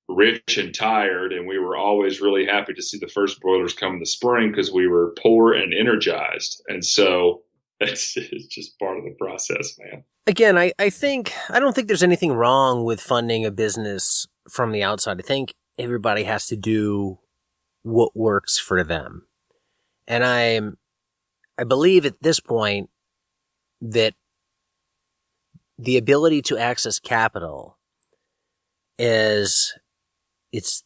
rich and tired, and we were always really happy to see the first broilers come in the spring because we were poor and energized. And so it's just part of the process, man. Again, I don't think there's anything wrong with funding a business from the outside. I think everybody has to do what works for them. And I believe at this point that the ability to access capital it's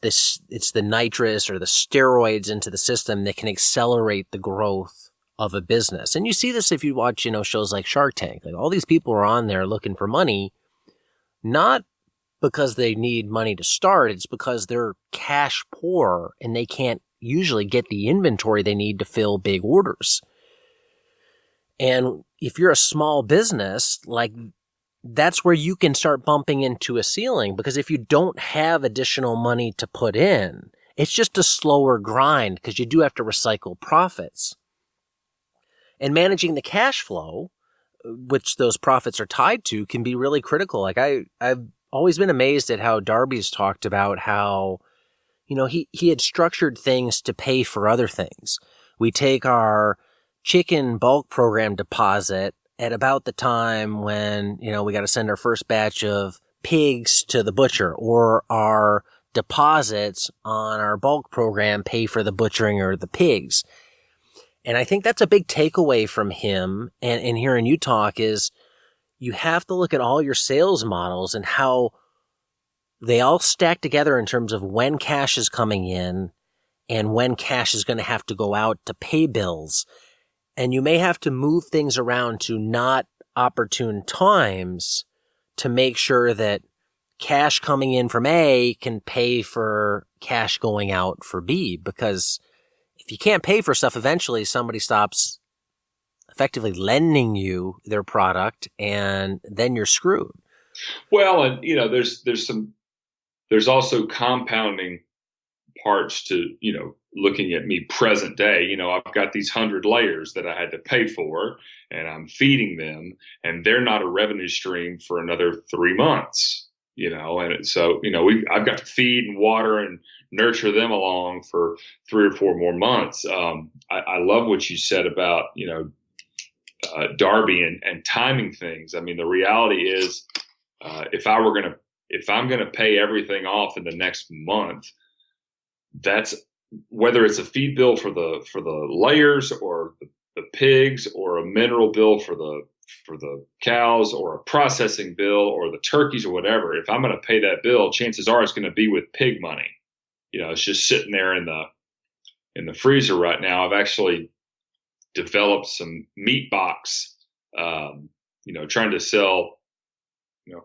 the nitrous or the steroids into the system that can accelerate the growth of a business. And you see this if you watch, shows like Shark Tank. Like all these people are on there looking for money, not because they need money to start. It's because they're cash poor and they can't usually get the inventory they need to fill big orders. And if you're a small business, like that's where you can start bumping into a ceiling, because if you don't have additional money to put in, it's just a slower grind because you do have to recycle profits. And managing the cash flow, which those profits are tied to, can be really critical. Like I've always been amazed at how Darby's talked about how, he had structured things to pay for other things. We take our chicken bulk program deposit at about the time when, we got to send our first batch of pigs to the butcher, or our deposits on our bulk program pay for the butchering or the pigs. And I think that's a big takeaway from him and hearing you talk is you have to look at all your sales models and how they all stack together in terms of when cash is coming in and when cash is going to have to go out to pay bills. And you may have to move things around to not opportune times to make sure that cash coming in from A can pay for cash going out for B. Because if you can't pay for stuff, eventually somebody stops effectively lending you their product and then you're screwed. Well, and there's also compounding parts to, looking at me present day. I've got these 100 layers that I had to pay for and I'm feeding them, and they're not a revenue stream for another 3 months, and so, I've got to feed and water and nurture them along for 3 or 4 more months. I love what you said about, Darby and timing things. I mean, the reality is, if I'm going to pay everything off in the next month, that's whether it's a feed bill for the layers or the pigs, or a mineral bill for the cows, or a processing bill or the turkeys or whatever. If I'm going to pay that bill, chances are it's going to be with pig money. It's just sitting there in the freezer right now. I've actually developed some meat box, trying to sell,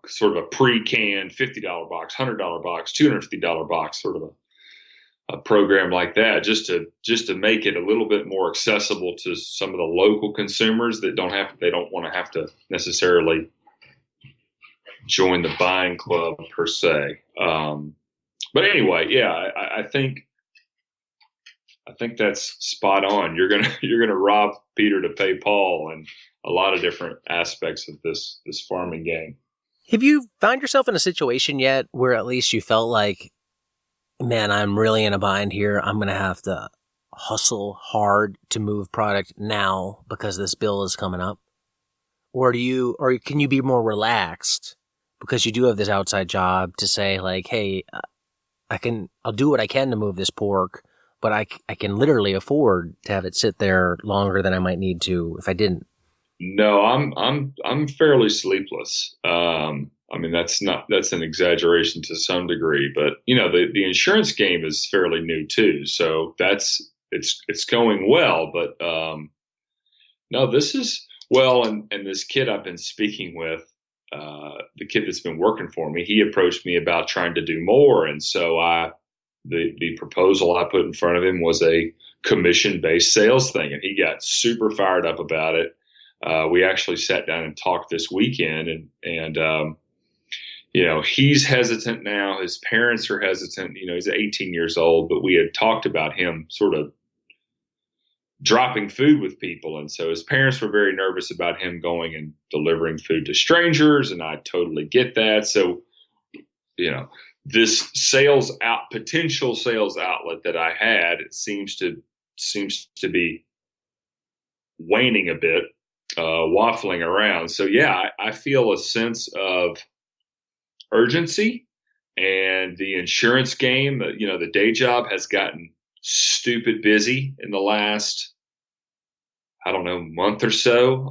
sort of a pre-canned $50 box, $100 box, $250 box, sort of a program like that, just to make it a little bit more accessible to some of the local consumers that they don't want to have to necessarily join the buying club per se. But anyway, yeah, I think that's spot on. You're gonna rob Peter to pay Paul, and a lot of different aspects of this farming game. Have you found yourself in a situation yet where at least you felt like, man, I'm really in a bind here. I'm going to have to hustle hard to move product now because this bill is coming up? Or can you be more relaxed because you do have this outside job to say like, hey, I'll do what I can to move this pork, but I can literally afford to have it sit there longer than I might need to if I didn't. No, I'm fairly sleepless. I mean, that's an exaggeration to some degree, but the insurance game is fairly new too. So it's going well, but no, this is well, and this kid I've been speaking with, the kid that's been working for me, he approached me about trying to do more, and so the proposal I put in front of him was a commission-based sales thing, and he got super fired up about it. We actually sat down and talked this weekend, and he's hesitant now. His parents are hesitant. He's 18 years old, but we had talked about him sort of dropping food with people. And so his parents were very nervous about him going and delivering food to strangers. And I totally get that. So, this potential sales outlet that I had, it seems to be waning a bit, waffling around. So yeah, I feel a sense of urgency, and the insurance game, the day job has gotten stupid busy in the last, I don't know, month or so.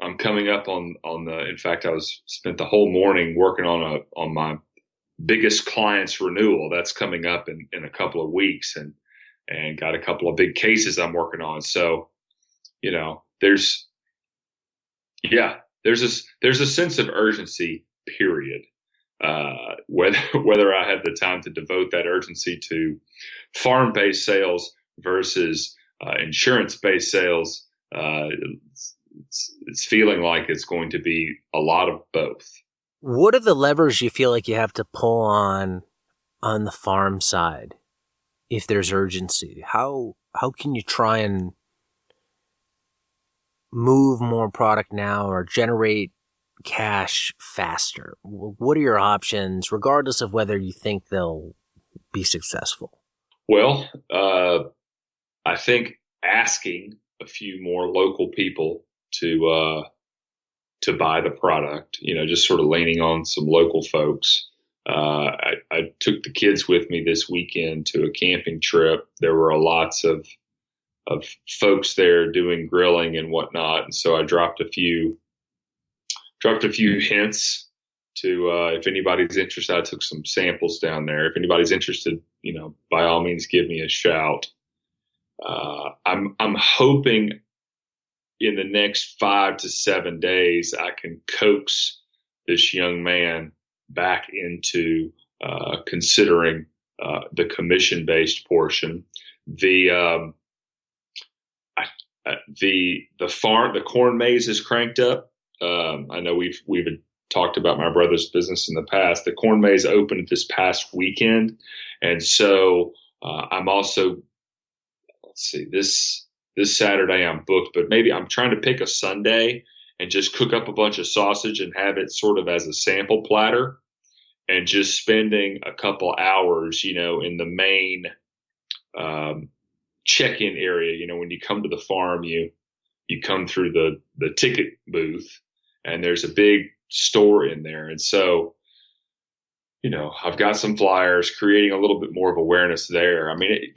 I'm coming up in fact, spent the whole morning working on my biggest client's renewal. That's coming up in a couple of weeks, and got a couple of big cases I'm working on. So, there's a sense of urgency, period. Whether I have the time to devote that urgency to farm-based sales versus insurance-based sales, it's feeling like it's going to be a lot of both. What are the levers you feel like you have to pull on the farm side if there's urgency? How can you try and move more product now or generate cash faster? What are your options, regardless of whether you think they'll be successful? Well, I think asking a few more local people to buy the product, just sort of leaning on some local folks. I took the kids with me this weekend to a camping trip. There were lots of folks there doing grilling and whatnot, and so I dropped a few hints to if anybody's interested. I took some samples down there. If anybody's interested, by all means, give me a shout. I'm hoping in the next 5 to 7 days I can coax this young man back into considering the commission-based portion. The corn maze is cranked up. I know we've talked about my brother's business in the past. The corn maze opened this past weekend, and so I'm also, this Saturday I'm booked, but maybe I'm trying to pick a Sunday and just cook up a bunch of sausage and have it sort of as a sample platter, and just spending a couple hours, in the main check-in area. When you come to the farm, you come through the ticket booth, and there's a big store in there. And so, I've got some flyers, creating a little bit more of awareness there. I mean,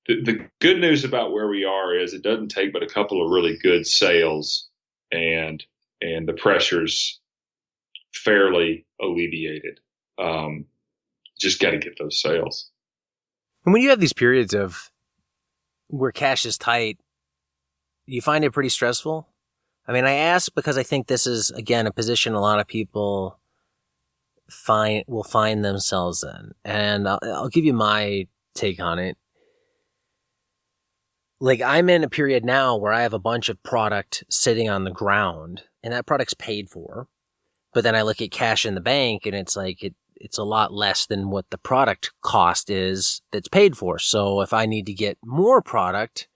the good news about where we are is it doesn't take but a couple of really good sales, and the pressure's fairly alleviated. Just got to get those sales. And when you have these periods of where cash is tight, you find it pretty stressful? I mean, I ask because I think this is, again, a position a lot of people will find themselves in. And I'll give you my take on it. Like, I'm in a period now where I have a bunch of product sitting on the ground, and that product's paid for. But then I look at cash in the bank, and it's like it's a lot less than what the product cost is that's paid for. So if I need to get more product,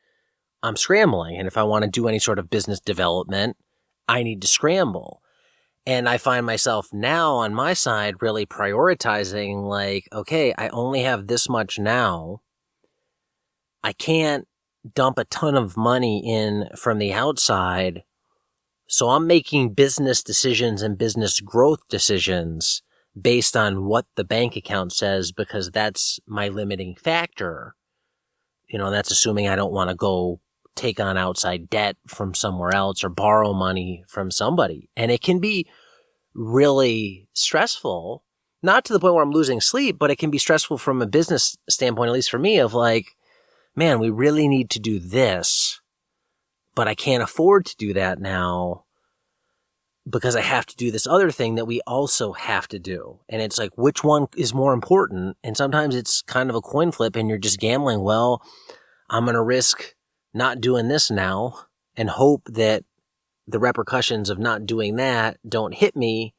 I'm scrambling. And if I want to do any sort of business development, I need to scramble. And I find myself now on my side really prioritizing, like, okay, I only have this much now. I can't dump a ton of money in from the outside. So I'm making business decisions and business growth decisions based on what the bank account says, because that's my limiting factor. That's assuming I don't want to go take on outside debt from somewhere else or borrow money from somebody. And it can be really stressful, not to the point where I'm losing sleep, but it can be stressful from a business standpoint, at least for me, of like, man, we really need to do this, but I can't afford to do that now because I have to do this other thing that we also have to do. And it's like, which one is more important? And sometimes it's kind of a coin flip, and you're just gambling. Well, I'm going to risk not doing this now and hope that the repercussions of not doing that don't hit me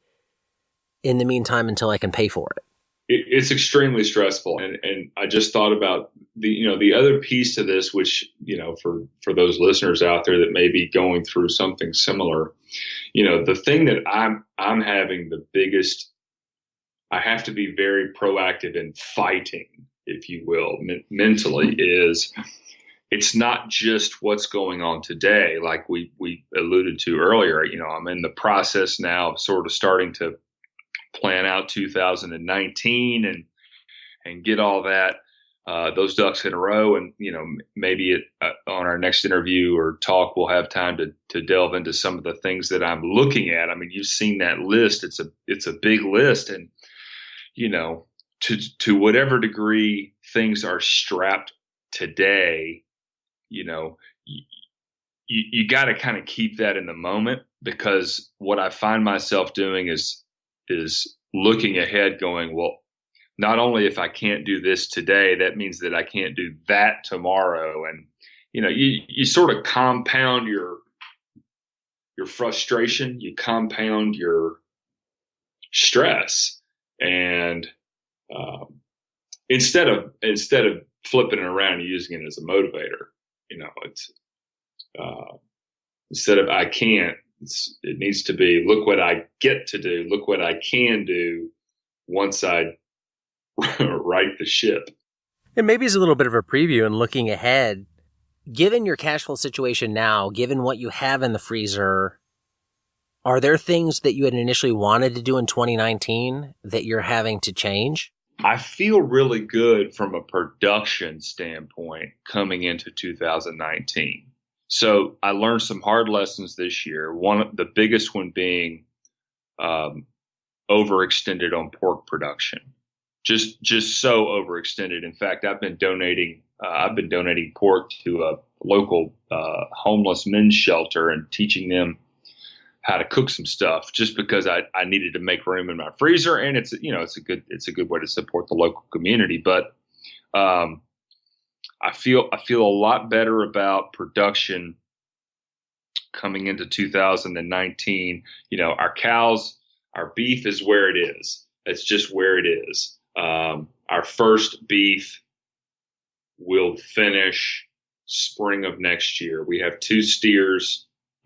in the meantime until I can pay for it. It's extremely stressful. And I just thought about the other piece to this, which, for those listeners out there that may be going through something similar, the thing that I'm having the biggest, I have to be very proactive in fighting, if you will, mentally, is it's not just what's going on today. Like we alluded to earlier, I'm in the process now of sort of starting to plan out 2019 and get all that, those ducks in a row. And, maybe on our next interview or talk, we'll have time to delve into some of the things that I'm looking at. I mean, you've seen that list. It's a big list. And, to whatever degree things are strapped today, you got to kind of keep that in the moment, because what I find myself doing is looking ahead going, well, not only if I can't do this today, that means that I can't do that tomorrow. And, you sort of compound your frustration, you compound your stress. And instead of flipping it around and using it as a motivator, it's instead of I can't, it needs to be, look what I get to do, look what I can do once I right the ship. And maybe it's a little bit of a preview and looking ahead. Given your cash flow situation now, given what you have in the freezer, are there things that you had initially wanted to do in 2019 that you're having to change? I feel really good from a production standpoint coming into 2019. So I learned some hard lessons this year. The biggest one being overextended on pork production. Just so overextended. In fact, I've been donating pork to a local homeless men's shelter and teaching them how to cook some stuff, just because I needed to make room in my freezer, and it's a good way to support the local community. But I feel a lot better about production coming into 2019. Our cows, our beef is where it is. It's just where it is. Our first beef will finish spring of next year. We have two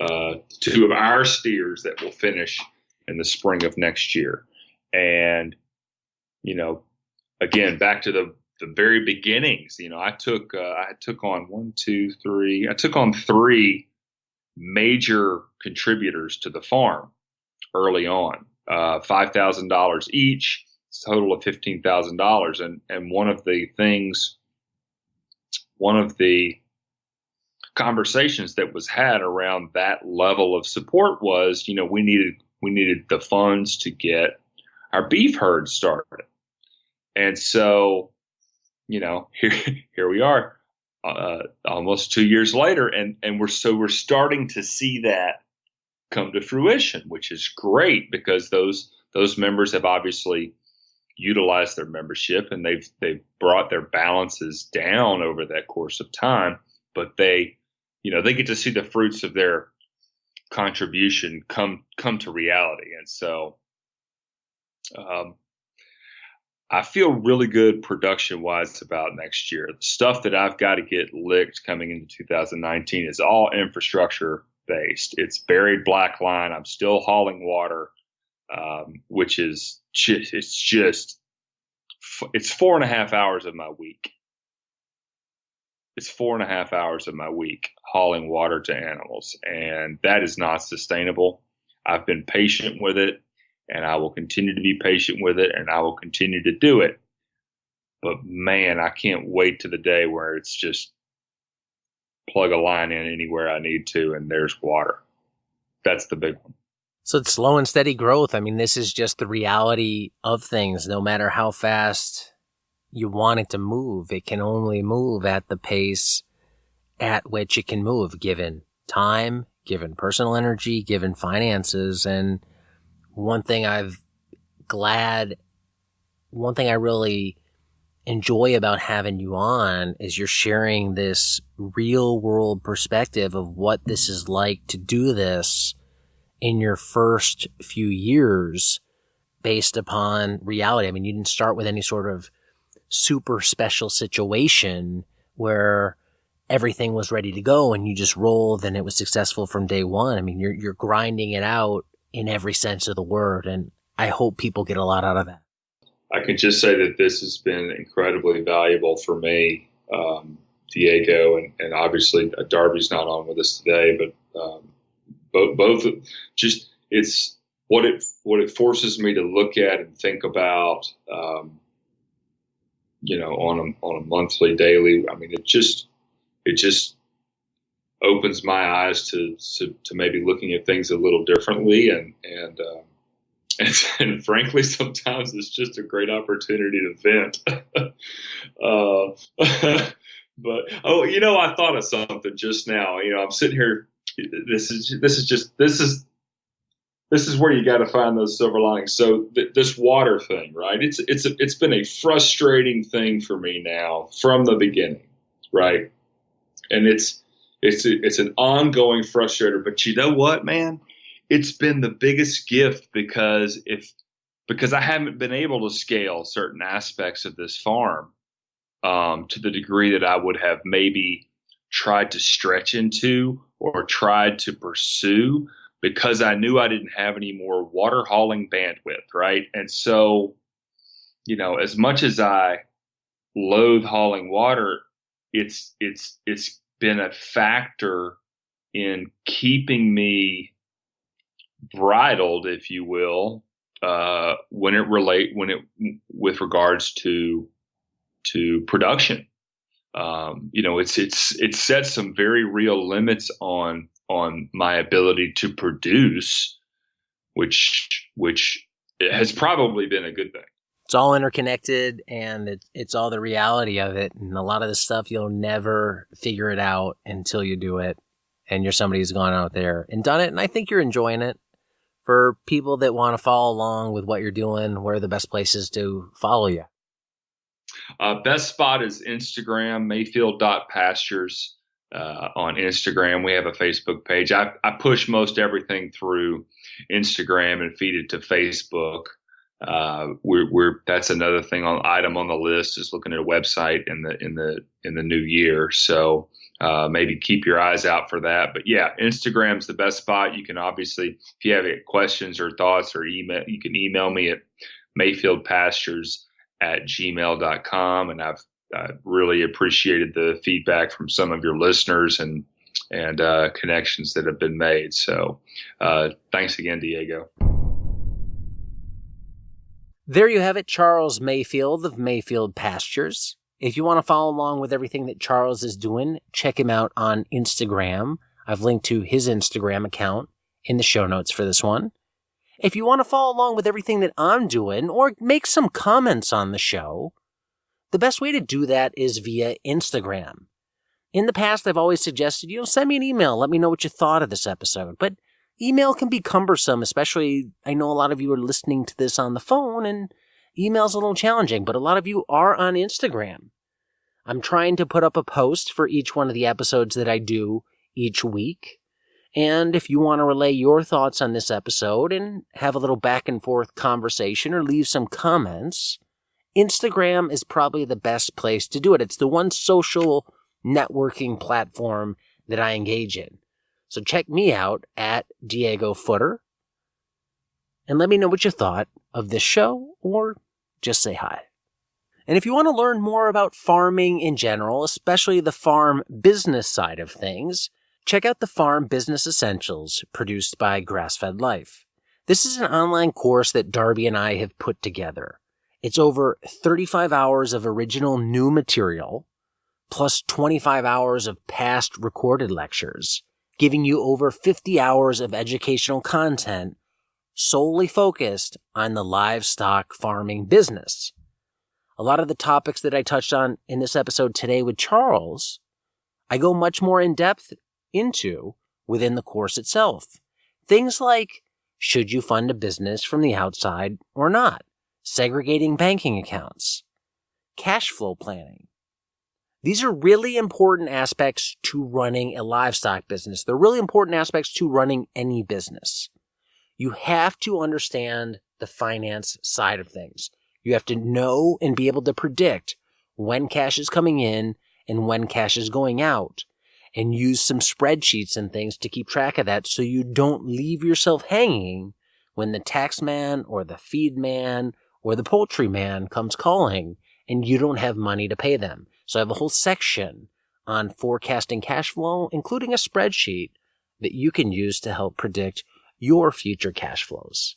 of our steers that will finish in the spring of next year. And, again, back to the very beginnings, I took on three major contributors to the farm early on, $5,000 each, total of $15,000. And one of the conversations that was had around that level of support was, we needed the funds to get our beef herd started. And so, here we are, almost 2 years later, and we're starting to see that come to fruition, which is great, because those members have obviously utilized their membership, and they've brought their balances down over that course of time, but they get to see the fruits of their contribution come to reality. And so I feel really good production wise about next year. The stuff that I've got to get licked coming into 2019 is all infrastructure based. It's buried black line. I'm still hauling water, which is it's 4.5 hours of my week. It's 4.5 hours of my week hauling water to animals, and that is not sustainable. I've been patient with it, and I will continue to be patient with it, and I will continue to do it. But man, I can't wait to the day where it's just plug a line in anywhere I need to, and there's water. That's the big one. So it's slow and steady growth. I mean, this is just the reality of things. No matter how fast you want it to move, it can only move at the pace at which it can move, given time, given personal energy, given finances. And one thing I really enjoy about having you on is you're sharing this real world perspective of what this is like to do this in your first few years based upon reality. I mean, you didn't start with any sort of super special situation where everything was ready to go and you just rolled and it was successful from day one. I mean, you're grinding it out in every sense of the word, and I hope people get a lot out of that. I can just say that this has been incredibly valuable for me, Diego, and obviously Darby's not on with us today, but both just it's what it forces me to look at and think about, on a monthly, daily. I mean, it just opens my eyes to maybe looking at things a little differently, and frankly, sometimes it's just a great opportunity to vent. But I thought of something just now. I'm sitting here. This is where you got to find those silver linings. So this water thing, right? It's been a frustrating thing for me now from the beginning, right? And it's an ongoing frustrator. But you know what, man? It's been the biggest gift because I haven't been able to scale certain aspects of this farm to the degree that I would have maybe tried to stretch into or tried to pursue, because I knew I didn't have any more water hauling bandwidth, right? And so, as much as I loathe hauling water, it's been a factor in keeping me bridled, if you will, with regards to production. It's set some very real limits on my ability to produce, which has probably been a good thing. It's all interconnected, and it's all the reality of it. And a lot of the stuff, you'll never figure it out until you do it. And you're somebody who's gone out there and done it. And I think you're enjoying it. For people that want to follow along with what you're doing, where are the best places to follow you? Best spot is Instagram, Mayfield.pastures on Instagram. We have a Facebook page. I push most everything through Instagram and feed it to Facebook. That's another item on the list, is looking at a website in the new year. So maybe keep your eyes out for that. But yeah, Instagram's the best spot. You can obviously, if you have any questions or thoughts or email, you can email me at mayfieldpastures@gmail.com. And I've really appreciated the feedback from some of your listeners and connections that have been made. So thanks again, Diego. There you have it, Charles Mayfield of Mayfield Pastures. If you want to follow along with everything that Charles is doing, check him out on Instagram. I've linked to his Instagram account in the show notes for this one. If you want to follow along with everything that I'm doing or make some comments on the show, the best way to do that is via Instagram. In the past, I've always suggested, send me an email. Let me know what you thought of this episode. But email can be cumbersome, especially I know a lot of you are listening to this on the phone, and email's a little challenging, but a lot of you are on Instagram. I'm trying to put up a post for each one of the episodes that I do each week. And if you want to relay your thoughts on this episode and have a little back and forth conversation or leave some comments, Instagram is probably the best place to do it. It's the one social networking platform that I engage in. So check me out at Diego Footer and let me know what you thought of this show, or just say hi. And if you want to learn more about farming in general, especially the farm business side of things, check out the Farm Business Essentials produced by Grassfed Life. This is an online course that Darby and I have put together. It's over 35 hours of original new material, plus 25 hours of past recorded lectures, giving you over 50 hours of educational content solely focused on the livestock farming business. A lot of the topics that I touched on in this episode today with Charles, I go much more in depth into within the course itself. Things like, should you fund a business from the outside or not? Segregating banking accounts, cash flow planning. These are really important aspects to running a livestock business. They're really important aspects to running any business. You have to understand the finance side of things. You have to know and be able to predict when cash is coming in and when cash is going out, and use some spreadsheets and things to keep track of that so you don't leave yourself hanging when the tax man or the feed man or the poultry man comes calling and you don't have money to pay them. So I have a whole section on forecasting cash flow, including a spreadsheet that you can use to help predict your future cash flows.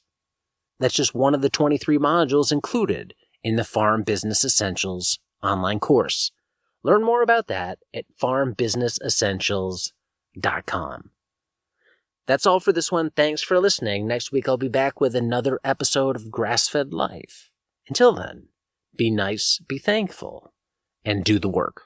That's just one of the 23 modules included in the Farm Business Essentials online course. Learn more about that at farmbusinessessentials.com. That's all for this one. Thanks for listening. Next week I'll be back with another episode of Grassfed Life. Until then, be nice, be thankful, and do the work.